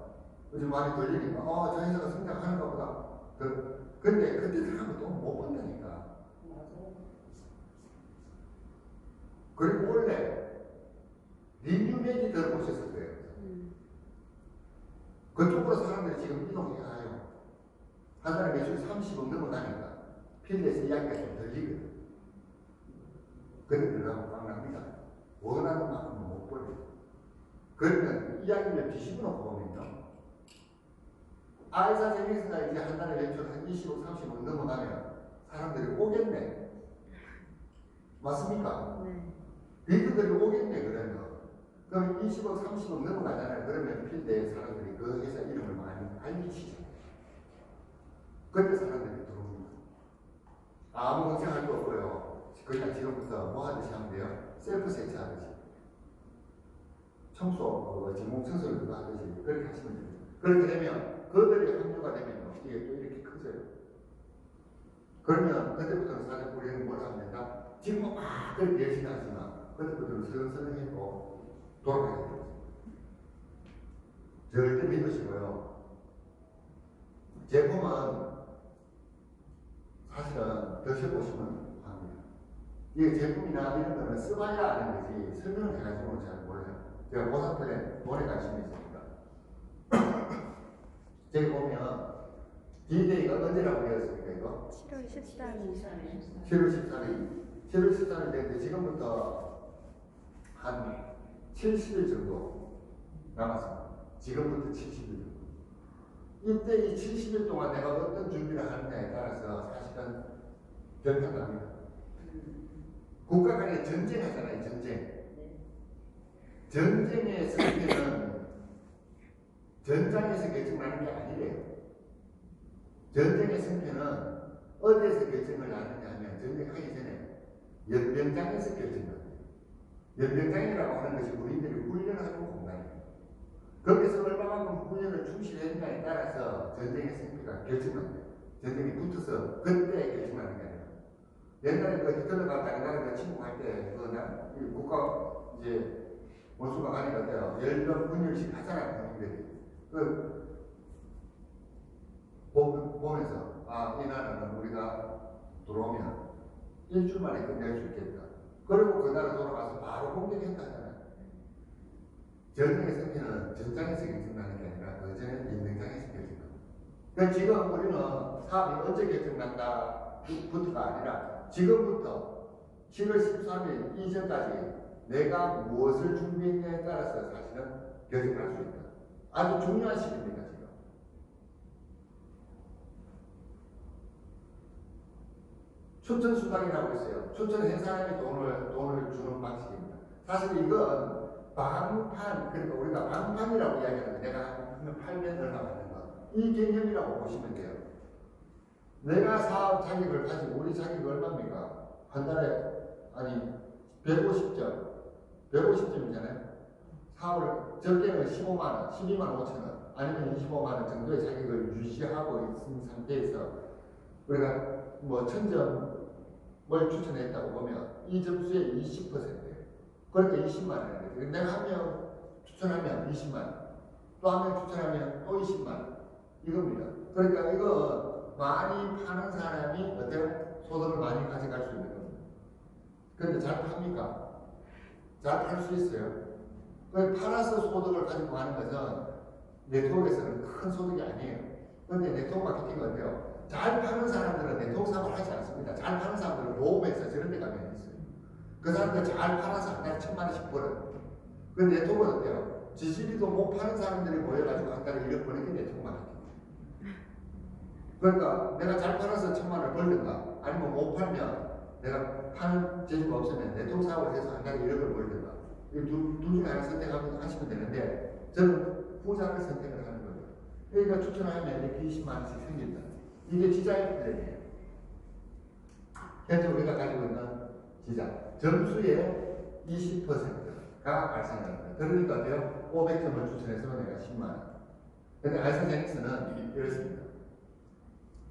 요즘 많이 걸리니까 저 회사가 성장하는가 보다. 근데 그때 들어가면 또 못 본다니까. 그리고 원래 리뉴맥이 들어보셨을 거예요. 그쪽으로 사람들이 지금 이동해가요. 한 달에 매출 30억 넘어가니까 필드에서 이야기가 좀 들리거든. 근데 들어가면 꽉 납니다. 원하는 만큼은 못 벌어요. 그러면 이야기를 뒤집어 놓고 보면요. 아이사 제닉스가 이제 한 달에 매출 한 20억, 30억 넘어가면 사람들이 오겠네. 맞습니까? 네. 리더들이 오겠네, 그러면. 그럼 20억, 30억 넘어가잖아요. 그러면 필드에 사람들이 그 회사 이름을 많이 알리시죠. 그때 사람들이 들어옵니다. 아무 생각도 없고요. 그냥 지금부터 뭐 하듯이 하면 돼요? 셀프 세차하듯이. 진공 청소를 그거 하듯이 그렇게 하시면 됩니다. 그렇게 되면 그들이 합류가 되면 이게 또 이렇게 커져요. 그러면 그때부터는 사실 우리는 뭘 하면 된다? 지금 막 그렇게 열심히 하지만 그때부터는 서서히고 돌아가야 돼요. 절대 믿으시고요. 제품은 사실은 드셔보시면 합니다. 이게 제품이나 이런 거는 써봐야 아는 거지 설명을 해가지고는 잘 몰라요. 제가 보상편에 돈에 관심이 있습니다. 저기 보면 D-Day가 언제라고 되었습니까 이거? 7월 14일. 7월 14일. 7월 14일 되는데 지금부터 한 70일 정도 남았습니다. 지금부터 70일 정도. 이때 이 70일 동안 내가 어떤 준비를 하느냐에 따라서 사실은 결정납니다. 국가 간에 전쟁하잖아요, 전쟁. 전쟁의 승패는 전장에서 결정나는 게 아니래요. 전쟁의 승패는 어디에서 결정을 나느냐 하면 전쟁하기 전에 연병장에서 결정납니다. 연병장이라고 하는 것이 우리들이 훈련하는 공간이에요. 거기서 얼마만큼 훈련을 충실히 했냐에 따라서 전쟁의 승패가 결정납니다. 전쟁이 붙어서 그때 결정나는 게 아니라 옛날에 그 히틀러가 다른 그 침공할 때 그 국가 이제 원수가 가니까 어때요? 열병 분열식 하잖아요, 국민들이. 보면서 이 나라는 우리가 들어오면 일주일 만에 끝낼 수 있겠다. 그리고 그 나라 돌아가서 바로 공격했다잖아요. 전쟁의 승패는 전장에서 결정나는 게 아니라 그 전에 연병장에서 결정납니다. 그러니까 지금 우리는 사업이 언제 결정난다부터가 아니라 지금부터 7월 13일 이전까지 내가 무엇을 준비했냐에 따라서 사실은 결정할 수 있다. 아주 중요한 시기입니다, 지금. 추천 수당이라고 있어요. 추천한 사람이 돈을 주는 방식입니다. 사실 이건 방판, 그러니까 우리가 방판이라고 이야기하는데 내가 팔면 얼마 받는 거. 이 개념이라고 보시면 돼요. 내가 사업 자격을 가지고 우리 자격이 얼마입니까? 한 달에, 150점. 150점이잖아요. 사업을 적게는 15만원, 12만 5천원, 아니면 25만원 정도의 자격을 유지하고 있는 상태에서 우리가 뭐 1000점을 추천했다고 보면 이 점수의 20%예요. 그러니까 20만원이에요. 내가 한 명 추천하면 20만원, 또 한 명 추천하면 또 20만원. 이겁니다. 그러니까 이거 많이 파는 사람이 어때요? 소득을 많이 가져갈 수 있는 겁니다. 그런데 잘 팝니까? 잘 팔 수 있어요. 팔아서 소득을 가지고 가는 것은 네트워크에서는 큰 소득이 아니에요. 그런데 네트워크 마케팅은 어때요? 잘 파는 사람들은 네트워크 사업을 하지 않습니다. 잘 파는 사람들은 모험에서 저런 데 가면 있어요. 그 사람들 잘 팔아서 한 달에 1000만원씩 벌어요. 그 네트워크는 어때요? 지지리도 못 파는 사람들이 모여가지고 한 달에 1억 버는 게 네트워크 마케팅. 그러니까 내가 잘 팔아서 1000만원을 벌든가 아니면 못 팔면 내가 파는 재주가 없으면 네트워크 사업을 해서 한 달에 1억을 벌든가 둘 중에 하나 선택하시면 되는데 저는 후자를 선택을 하는 거예요. 그러니까 추천하면 이렇게 20만 원씩 생긴다. 이게 지자의 플랜이에요. 현재 우리가 가지고 있는 지자 점수의 20%가 발생하는 거예요. 그러니까 어때요? 500점을 추천해서 내가 10만 원. 근데 알사제닉스는 이렇습니다.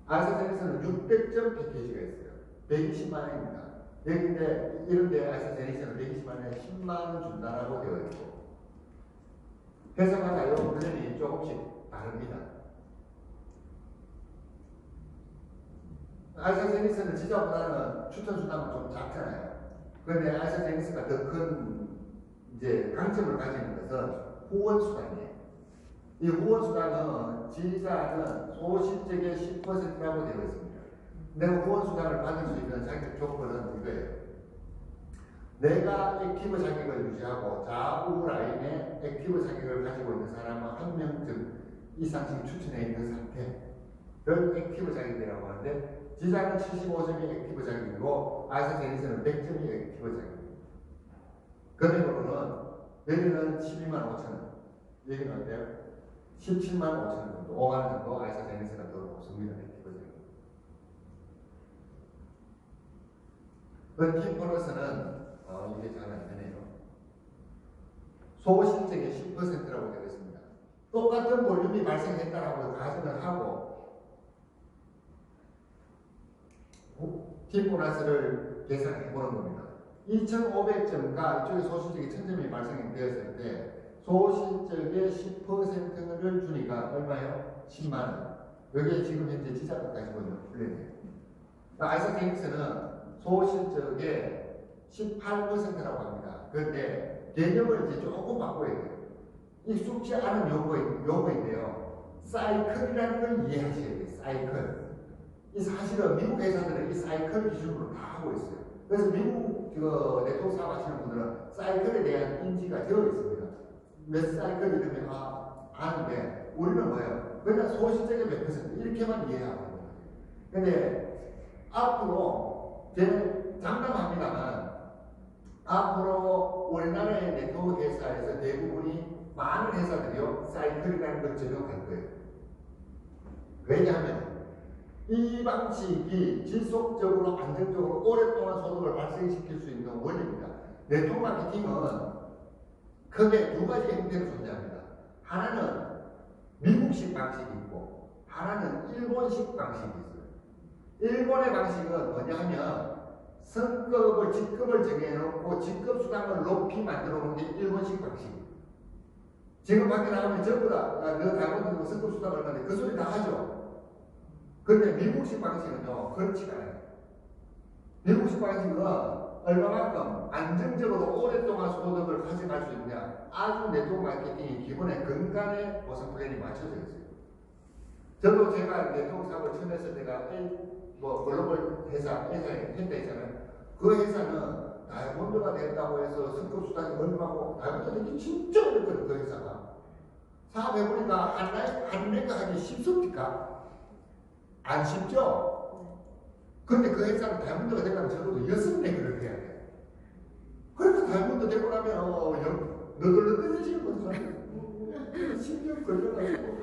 알사제닉스는 600점 패키지가 있어요. 120만 원입니다. 여기인데 이런데 알사제닉스는 120만 원에 10만 원 준다라고 되어 있고 회사마다 이 플랜이 조금씩 다릅니다. 알사제닉스는 지자보다는 추천 수당은 좀 작잖아요. 그런데 알사제닉스가 더 큰 이제 강점을 가지는 것은 후원 수당이에요. 이 후원 수당은 지자는 소실적의 10%라고 되어 있습니다. 내가 후원 수당을 받을 수 있는 자격 조건은 이거예요. 내가 액티브 자격을 유지하고 좌우 라인에 액티브 자격을 가지고 있는 사람은 한 명쯤 이상씩 추천해 있는 상태를 액티브 자격이라고 하는데 지자는 75점이 액티브 자격이고 알사제닉스는 100점이 액티브 자격입니다. 금액으로는 여기는 12만 5천 원, 여기는 어때요? 17만 5천 원 정도, 5만 원 정도 알사제닉스가 더 높습니다. 액티브 자격. 팀 보너스는 이게 잘 안 되네요. 소실적의 10%라고 되어 있습니다. 똑같은 볼륨이 발생했다라고 가정을 하고 팀 보너스를 계산해 보는 겁니다. 2,500점과 이쪽에 소실적인 1,000점이 발생되었을 때 소실적의 10%를 주니까 얼마예요? 10만 원. 여기에 지금 현재 지자가 가지고 있는 플랜이에요. 알사제닉스는 소실적의 18%라고 합니다. 그런데 개념을 이제 조금 바꿔야 돼요. 익숙지 않은 용어인데요. 사이클이라는 걸 이해하셔야 돼요. 사이클. 이 사실은 미국 회사들은 이 사이클 기준으로 다 하고 있어요. 그래서 미국 네트워크 사업 하시는 분들은 사이클에 대한 인지가 되어 있습니다. 몇 사이클이 되면 아는데 우리는 뭐예요? 그냥 소실적인 몇 퍼센트 이렇게만 이해하고 있는 거예요. 근데 앞으로 저는 장담합니다만 앞으로 우리나라의 네트워크 회사에서 대부분이 많은 회사들이요 사이클이라는 걸 적용할 거예요. 왜냐하면 이 방식이 지속적으로 안정적으로 오랫동안 소득을 발생시킬 수 있는 원리입니다. 네트워크 마케팅은 크게 두 가지 형태로 존재합니다. 하나는 미국식 방식이 있고 하나는 일본식 방식이 있어요. 일본의 방식은 뭐냐 하면 성급을 직급을 정해놓고 직급 수당을 높이 만들어 놓은 게 일본식 방식이에요. 지금 밖에 나가면 전부 다 너 다이아몬드 성급 수당 얼마인데 그 소리 다 하죠. 그런데 미국식 방식은요 그렇지가 않아요. 미국식 방식은 얼마만큼 안정적으로 오랫동안 소득을 가져갈 수 있냐 아주 네트워크 마케팅이 기본에 근간에 보상 플랜이 맞춰져 있어요. 저도 제가 네트워크 사업을 처음 했을 때가 글로벌 회사에 했잖아요. 그 회사는 다이아몬드가 됐다고 해서 성급 수당이 얼마고 다이아몬드 되기 진짜 어렵거든. 그 회사가 사업해보니까 한 내가 하기 쉽습니까? 안 쉽죠? 근데 그 회사는 다이아몬드가 되려면 적어도 6레그를 해야 돼. 그러니까 다이아몬드 되고 나면 너덜너덜해지는 거죠. 신경 걸려가지고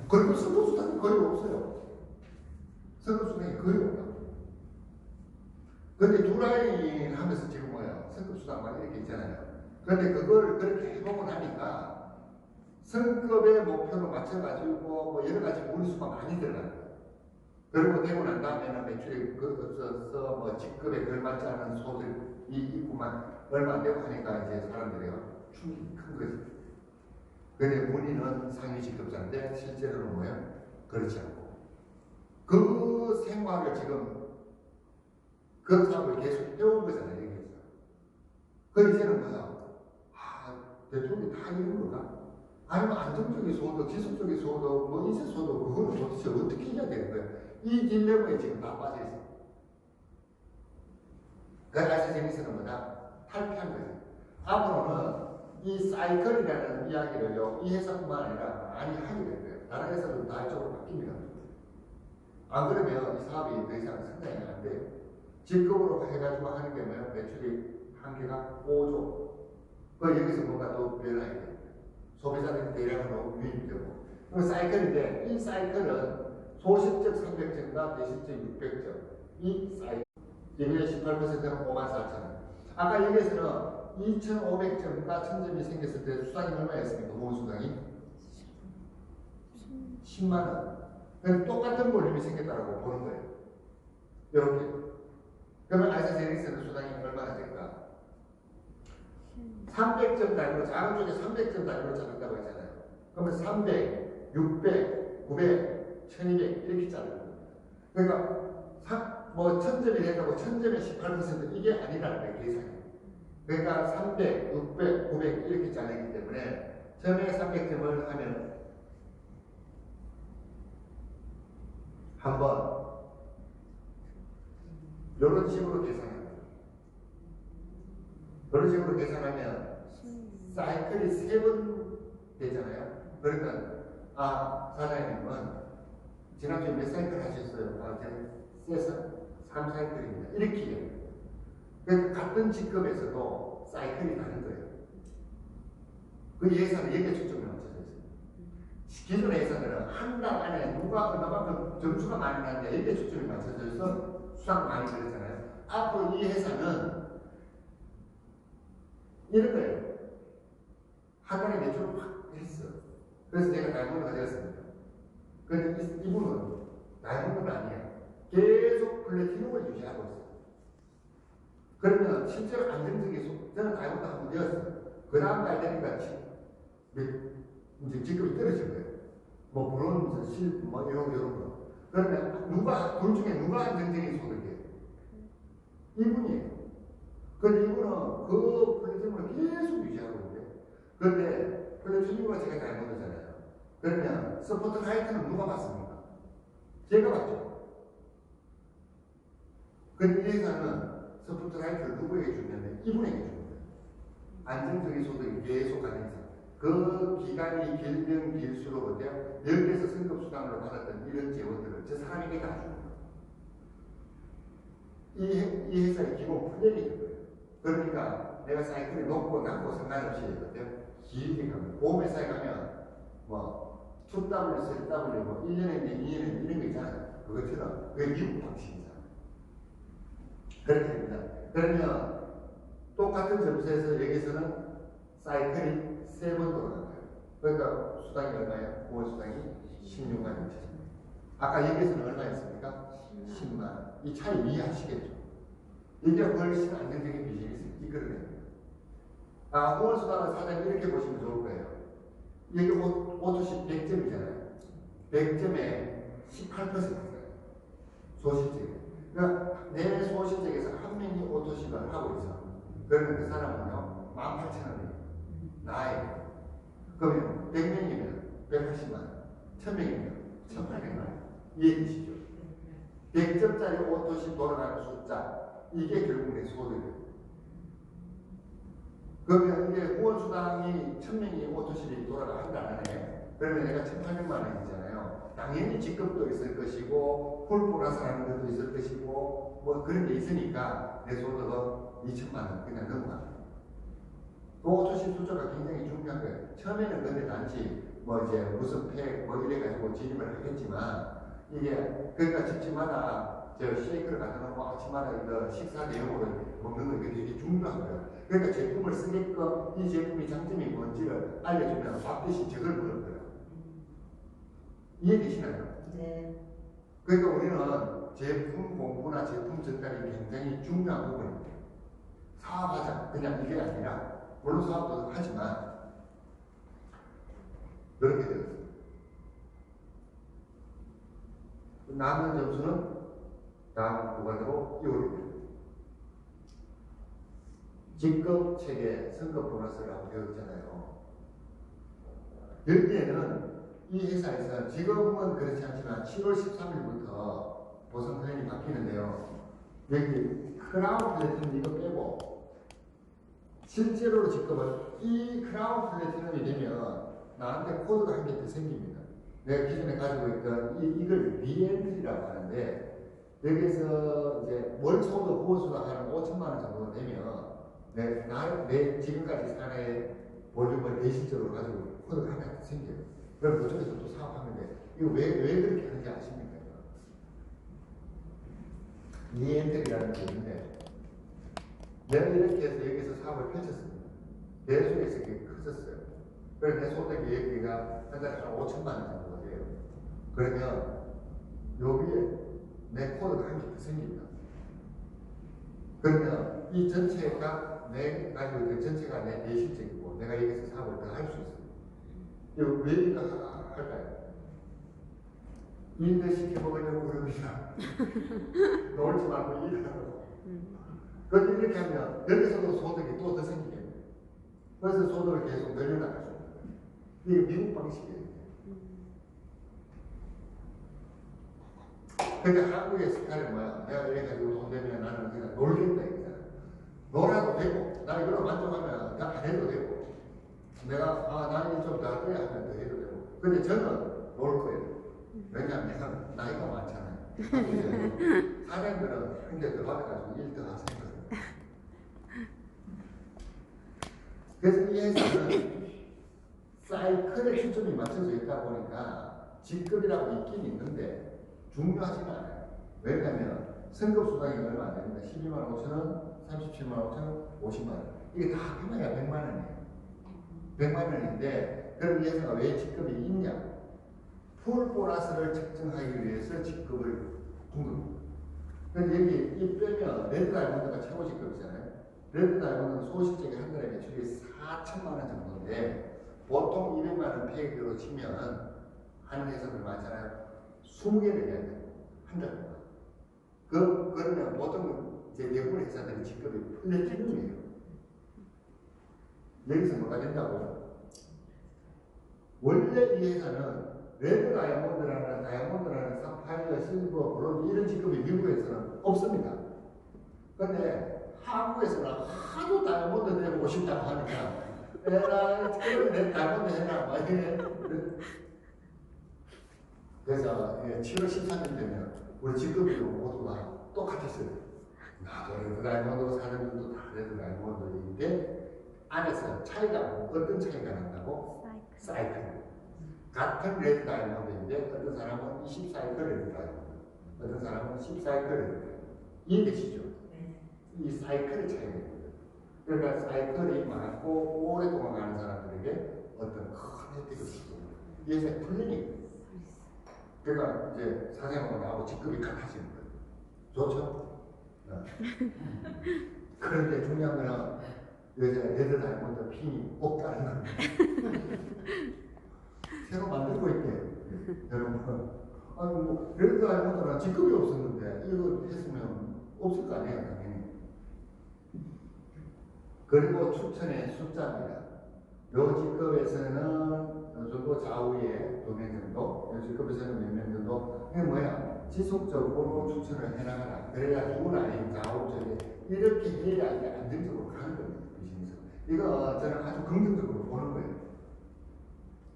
그리고 성급 수당이 거의 없어요. 성급 수당이 거의 없다. 근데 두 라인 하면서 지금 뭐예요? 성급 수당만 이렇게 있잖아요. 그런데 그걸 그렇게 해보고 나니까 성급의 목표로 맞춰가지고 뭐 여러 가지 무리수가 많이 들어가는 거예요. 그리고 되고 난 다음에는 매출이 없어서 뭐 직급에 걸맞지 않은 소득이 있구만 얼마 안 되고 하니까 이제 사람들이 충격이 큰 거죠. 근데 본인은 상위 직급자인데 실제로는 뭐예요? 그렇지 않고 그 생활을 지금 그 사업을 계속 해온 거잖아요. 여기서. 그 이제는 뭐야? 대통령이 다 이런 건가? 아니면 안정적인 소득, 지속적인 소득, 뭐 인세 소득 그거는 도대체 어떻게 해야 되는 거예요? 이 딜레마에 지금 다 빠져 있어요. 그래서 재밌어는 뭐다? 탈피한 거예요. 앞으로는 이 사이클이라는 이야기를요, 이 회사뿐만 아니라 많이 하게 될 거예요. 다른 회사도 다 이쪽으로 바뀝니다. 안 그러면 이 사업이 더 이상 성장이 안 돼요. 직급으로 해가지고 하는 게 뭐예요? 매출이 한계가 5조. 그 여기서 뭔가 또 변화해야 돼요. 소비자들 대량으로 유입되고 그 사이클인데 이 사이클은 소실적 300점과 대실적 600점. 이 사이클. 이게 18%는 54,000원. 아까 여기에서는 2,500점과 1,000점이 생겼을 때 수당이 얼마였습니까? 보험 수당이? 10만 원. 그럼 똑같은 볼륨이 생겼다고 보는 거예요. 이렇게. 그러면 아이사제닉스는 수당이 얼마나 될까? 300점 단위로, 작은 쪽에 300점 단위로 자른다고 했잖아요. 그러면 300, 600, 900, 1200 이렇게 자르는 겁니다. 그러니까 1000점이 된다고 1000점에 18% 이게 아니라는 거예요, 계산이. 그러니까 300, 600, 900 이렇게 잘리기 때문에 처음에 300점을 하면 한번 이런 식으로 계산합니다. 이런 식으로 계산하면 사이클이 3번 되잖아요. 그러니까 사장님은 지난주에 몇 사이클 하셨어요? 이제 3사이클입니다. 이렇게 해요. 그러니까 같은 직급에서도 사이클이 다른 거예요. 그 예산은 여기에 초점이 맞춰져 있어요. 기존의 예산은 한 달 안에 누가 얼마만큼 점수가 많이 나는데 여기에 초점이 맞춰져 있어서 수상 많이 그랬잖아요. 앞으로 이 회사는 이런 거예요. 한 달에 매출을 확 했어. 그래서 제가 다이몬드 가져갔습니다. 그런데 이분은 다이몬드는 아니에요. 계속 플래티넘을 유지하고 있어요. 그러면 실제로 안정적인 저는 다이몬드 한번 되었어요. 그 다음 달 되니까 이제 직급이 떨어진 거예요. 뭐 브론즈, 실, 뭐 이런 거. 그러면 둘 중에 누가 안정적인 소득이에요? 이분이에요. 그런데 이분은 그 플래티넘을 계속 유지하고 있는데, 그런데 플래티넘과 제가 다이몬드잖아요. 그러면 서포트 라이트는 누가 받습니까? 제가 받죠. 그런데 이 회사는 서포트 라이트를 누구에게 주냐면 이분에게 줍니다. 안정적인 소득이 계속 가는 이상. 그 기간이 길면 길수록 어때요? 여기에서 승급수당으로 받았던 이런 재원들을 저 사람에게 다 주는 거예요. 이 회사의 기본 플랜이 거예요. 그러니까 내가 사이클이 높고 낮고 상관없이 어때요? 길게 가면 보험회사에 가면 뭐 2W, 3W, 뭐 1년에 2년에 이런 거 있잖아요. 그것처럼 그게 미국 방식이잖아요. 그렇게 됩니다. 그러면 똑같은 점수에서 여기서는 사이클이 3번 돌아가요. 그러니까 수당이 얼마예요? 보험 수당이 16만 2천. 아까 여기서는 얼마였습니까? 10만 원. 이 차이 이해하시겠죠? 이게 훨씬 안정적인 비즈니스를 이끌어냅니다. 보험 수당은 사장님 이렇게 보시면 좋을 거예요. 여기 오토시 100점이잖아요. 100점에 18%예요. 소실적이. 그러니까 내 소실적에서 한 명이 오토시를 하고 있어. 그러면 그 사람은요, 18,000원이에요. 나에게. 그러면 100명이면 180만 원, 1000명이면 1800만 원. 이해되시죠? 100점짜리 오토시 돌아가는 숫자, 이게 결국 내 소득이에요. 그러면 이게 후원수당이 1000명이 오토실이 돌아가 한 달 안에, 그러면 내가 1800만 원이잖아요. 당연히 직급도 있을 것이고, 폴보라스라는 것도 있을 것이고, 뭐 그런 게 있으니까 내 소득은 2000만 원 그냥 넘어가. 그 오토실 숫자가 굉장히 중요한 거예요. 처음에는 근데 단지 뭐 이제 무슨 팩 뭐 이래가지고 진입을 하겠지만, 이게 그러니까 집집마다 저 쉐이크를 갖다 놓고 아침마다 이거 식사 내용으로 먹는 거 이게 되게 중요한 거예요. 그러니까 제품을 쓰게끔 이 제품의 장점이 뭔지를 알려주면 반드시 저걸 먹을 거예요. 이해되시나요? 네. 그러니까 우리는 제품 공부나 제품 전달이 굉장히 중요한 부분입니다. 사업하자. 그냥 이게 아니라, 물론 사업도 하지만, 이렇게 되었습니다. 남은 점수는 다음 구간으로 이어집니다. 직급 체계, 선급 보너스라고 배웠잖아요. 여기에는 이 회사에서 지금은 그렇지 않지만 7월 13일부터 보상 플랜이 바뀌는데요. 여기 크라운 플래티넘 이거 빼고 실제로 직급은 이 크라운 플래티넘이 되면 나한테 코드가 한 개 더 생깁니다. 내가 기존에 가지고 있던 이걸 리엔트리라고 하는데, 여기에서 이제 월 소득 보수가 한 5천만 원 정도 되면 내 지금까지 사내 볼륨을 대실적으로 가지고 코드가 하나 더 생겨요. 그럼 그쪽에서 또 사업하는데 이거 왜 그렇게 하는지 아십니까? 리엔트리라는 게 있는데 내가 이렇게 해서 여기서 사업을 펼쳤습니다. 계속해서 이게 커졌어요. 그래서 내 소득이 여기가 한 달에 한 5천만 원 정도 돼요. 그러면 여기에 내 코드가 한 개 더 생깁니다. 그러면 이 전체가 내 가지고 있는 전체가 내 실적이고 내가 여기서 사업을 더 할 수 있어요. 이거 왜 이거 할까요? 일을 시켜먹으려고 그럽니다. 놀지 말고 일하라고. 그런데 이렇게 하면 여기서도 소득이 또 더 생기겠네요. 그래서 소득을 계속 늘려나갈 수 있는 거예요. 이게 미국 방식이에요. 그러니까 한국의 스타일은 뭐야? 내가 이래가지고 돈 되면 나는 그냥 놀겠다 이거잖아. 놀아도 되고, 나 이걸로 만족하면 나 안 해도 되고, 내가 나는 좀 더 떠야 하면 더 해도 되고. 근데 저는 놀 거예요. 왜냐하면 내가 나이가 많잖아요. 사장들은 한개 더 받아가지고 일 더 하세요. 그래서 이 회사는 사이클에 초점이 맞춰져 있다 보니까 직급이라고 있긴 있는데 중요하지는 않아요. 왜냐하면 승급수당이 얼마 안 됩니다. 12만 5천 원, 37만 5천 원, 50만 원. 이게 다 합해야 100만 원이에요. 100만 원인데 그럼 이 회사가 왜 직급이 있냐? 풀 보너스를 측정하기 위해서 직급을 공급합니다. 그런데 여기 이 빼면 레드 다이몬드가 최고 직급이잖아요. 레드 다이몬드는 소실적인 한 달에 매출이 4천만 원 정도인데 보통 200만 원 페이크로 치면 하는 회사들 많잖아요. 20개를 해야 돼요. 한 달 동안. 그러면 보통 이제 외국 회사들의 직급이 플래티넘이에요. 여기서 뭐가 된다고요? 원래 이 회사는 레드 다이아몬드라는 사파이어, 실버, 브론즈 이런 직급이 미국에서는 없습니다. 근데 한국에서는 하도 다이아몬드 되고 싶다고 하니까 에라, 그래, 다이아몬드 해라. 막 이래. 그래서 7월 13일 되면 우리 직급이 모두가 똑같았어요. 나도 레드 다이아몬드로 사는 분도 다 레드 다이아몬드인데 안에서 차이가 뭐 어떤 차이가 난다고? 사이클. 같은 레드 다이아몬드인데 어떤 사람은 20사이클 레드 다이아몬드, 어떤 사람은 10사이클 레드 다이아몬드. 이해되시죠? 이 사이클의 차이가 있거든요. 그러니까 사이클이 많고 오랫동안 가는 사람들에게 어떤 큰 혜택을 주고 이 회사의 플랜이 그러니까 이제 사장님하고 나하고 직급이 같아지는 거예요. 좋죠? 그런데 중요한 거는 여자 레드 다이아몬드 핀이 없다는 겁니다. 새로 만들고 있대요. 여러분. 아니 뭐 레드 다이아몬드는 직급이 없었는데 이거 했으면 없을 거 아니에요, 당연히. 그리고 추천의 숫자입니다. 요 직급에서는 어느 정도 좌우에 2명 정도, 요 직급에서는 몇 명 정도. 이게 뭐야? 지속적으로 추천을 해나가라. 그래야 두 라인 좌우 쪽에 이렇게 해야 이게 안정적으로 가는 겁니다. 비즈니스. 이거 저는 아주 긍정적으로 보는 거예요.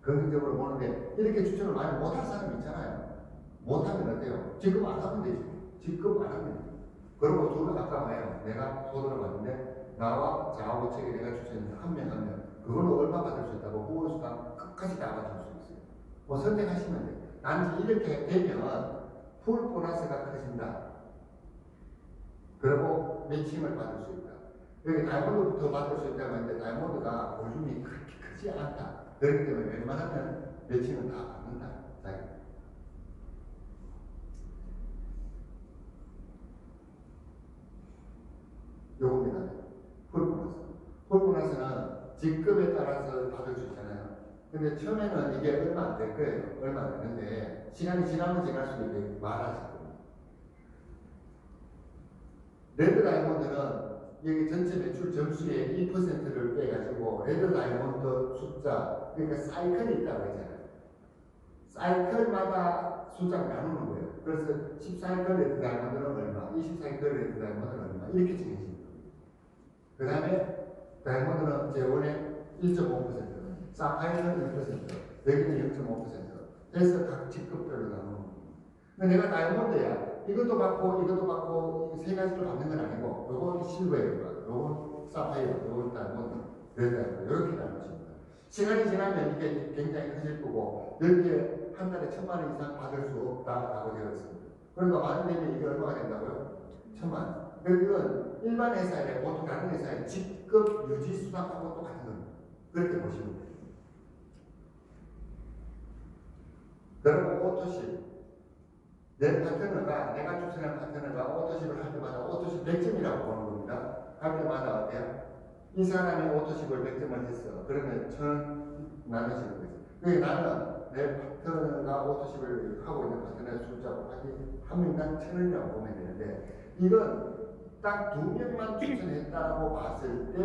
긍정적으로 보는데 이렇게 추천을 많이 못할 사람 있잖아요. 못하면 어때요? 직급 안 하면 되지. 직급 안 하면 되지. 그리고 저는 아까 뭐예요? 내가 소득을 받는데 나와 좌우 측에 내가 추천해서 한 명 하면 그걸로 얼마 받을 수 있다고 후원수당 끝까지 다 받을 수 있어요. 뭐 선택하시면 돼요. 단지 이렇게 되면 풀 보너스가 커진다. 그리고 매칭을 받을 수 있다. 여기 다이아몬드부터 받을 수 있다고 했는데 다이아몬드가 볼륨이 그렇게 크지 않다. 그렇기 때문에 웬만하면 매칭은 다 받는다. 요겁니다. 풀보너스. 풀보너스는 직급에 따라서 받을 수 있잖아요. 근데 처음에는 이게 얼마 안 될 거예요. 얼마 안 되는데 시간이 지나면 지날수록 이게 많아질 겁니다. 레드 다이아몬드는 여기 전체 매출 점수의 2%를 빼가지고 레드 다이아몬드 숫자, 그러니까 사이클이 있다고 했잖아요. 사이클마다 숫자가 나누는 거예요. 그래서 14사이클 레드 다이아몬드는 얼마, 20사이클 레드 다이아몬드는 얼마 이렇게 정해집니다. 그 다음에 다이아몬드는 이제 원래 1.5%, 사파이어는 1%, 여기는 0.5% 해서 각 직급별로 나누는 겁니다. 근데 내가 다이아몬드야. 이것도 받고 이 세 가지를 받는 건 아니고 요건 실버예요. 요건 사파이어, 요건 다이아몬드, 레드 다이아몬드 이렇게 나누십니다. 시간이 지나면 이게 굉장히 커질 거고 여기에 한 달에 1,000만 원 이상 받을 수 없다라고 되어 있습니다. 그러니까 만 되면 이게 얼마가 된다고요? 1,000만 원. 이건 일반 회사에 보통 다른 회사에 직급 유지 수당하고 똑같은 겁니다. 그렇게 보시면 돼요. 그리고 오토십. 내 파트너가, 내가 추천한 파트너가 오토십을 할 때마다 오토십 100점이라고 보는 겁니다. 할 때마다 어때요? 이 사람이 오토십을 100점을 했어. 그러면 1,000 나눠지는 거죠. 그러니까 나는 내 파트너가 오토십을 하고 있는 파트너의 숫자고 한 명당 1,000원이라고 보면 되는데 이건 딱 2명만 추천했다고 봤을 때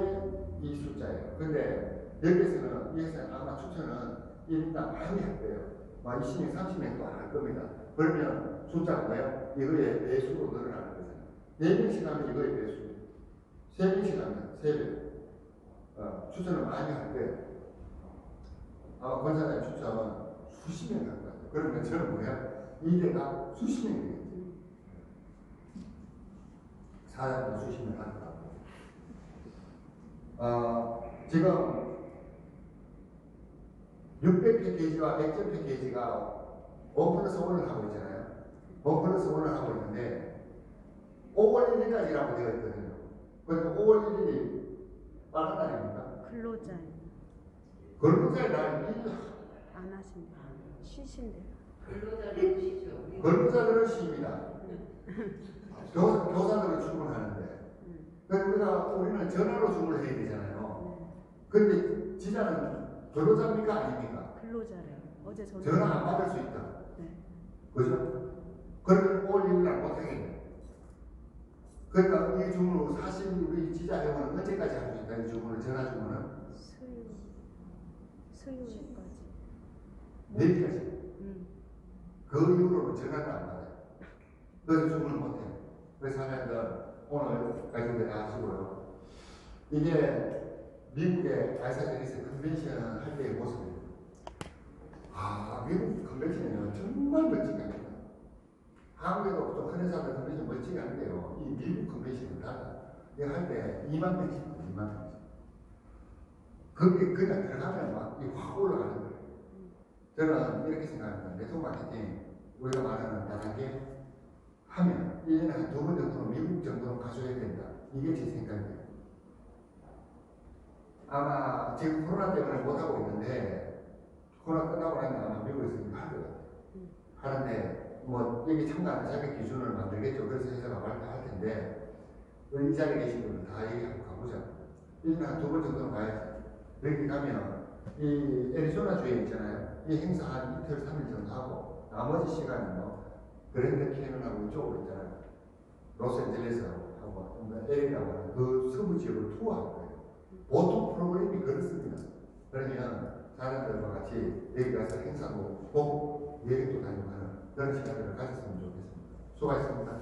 이 숫자예요. 근데 여기서는 이 회사는 아마 추천은 1인당 많이 할 거예요. 20명, 30명도 안 할 겁니다. 그러면 숫자가 뭐예요? 이거의 배수로 늘어나는 거잖아요. 4명씩 하면 이거의 배수. 3명씩 하면 3배. 추천을 많이 할 거예요. 아마 권사장의 추천은 수십 명 할 거예요. 그러면 저는 뭐예요? 이대가 수십 명이 되겠지. 사람도 수십 명 할 거라고. 지금 600 패키지와 100점 패키지가 5+1을 하고 있잖아요. 5+1을 하고 있는데 5월 1일까지라고 되어 있거든요. 그래서 5월 1일이 빠른 날입니까? 근로자예요. 근로자의 날 1일 안 하신다. 쉬신대요. 근로자를 쉬죠. 근로자들은 쉽니다. 교사들은 출근하는데. 그러니까 우리는 전화로 주문을 해야 되잖아요. 근데 지자는 근로자입니까? 아닙니까? 근로자래요. 어제 저도 전화 안 받을 수 있다. 네. 그죠? 그러면 5월 1일 날 못하겠네. 그러니까 이 주문을 사실 우리 지자 회원은 언제까지 할 수 있다? 이 주문을, 전화 주문은? 수요일까지. 내일까지. 그 이후로는 전화를 안 받아요. 그래서 주문을 못해요. 그래서 하나님들 오늘 가지고 다 하시고요. 이게 미국의 아이사테니스 컨벤션 할 때의 모습입니다. 미국 컨벤션은 정말 멋지게 합니다. 한국에도 좀 큰 회사들 컨벤션 멋지게 하는데요. 이 미국 컨벤션은 달라. 이거 할 때 2만 명씩, 2만 명씩. 거기 그냥 들어가면 막 확 올라가는 거예요. 저는 이렇게 생각합니다. 네트워크 마케팅, 우리가 말하는 다단계 하면 1년에 한 2번 정도는 미국 정도는 가져야 된다. 이게 제 생각이에요. 아마 지금 코로나 때문에 못하고 있는데 코로나 끝나고 나면 아마 미국에서 이거 할 것 같아요. 하는데 뭐 여기 참가하는 자격 기준을 만들겠죠. 그래서 회사가 발표할 텐데 우리 이 자리에 계신 분들 다 얘기하고 가보자. 1년에 한 2번 정도는 가야지. 여기 가면 이 애리조나 주에 있잖아요. 이 행사 한 이틀, 3일 정도 하고 나머지 시간은 뭐 그랜드 캐년하고 이쪽으로 있잖아요. 로스앤젤레스하고 LA라고 하는 그 서부 지역을 투어할 거예요. 보통 프로그램이 그렇습니다. 그러면 사람들과 같이 여기 가서 행사도 보고 여행도 다니고 하는 그런 시간을 가졌으면 좋겠습니다. 수고하셨습니다.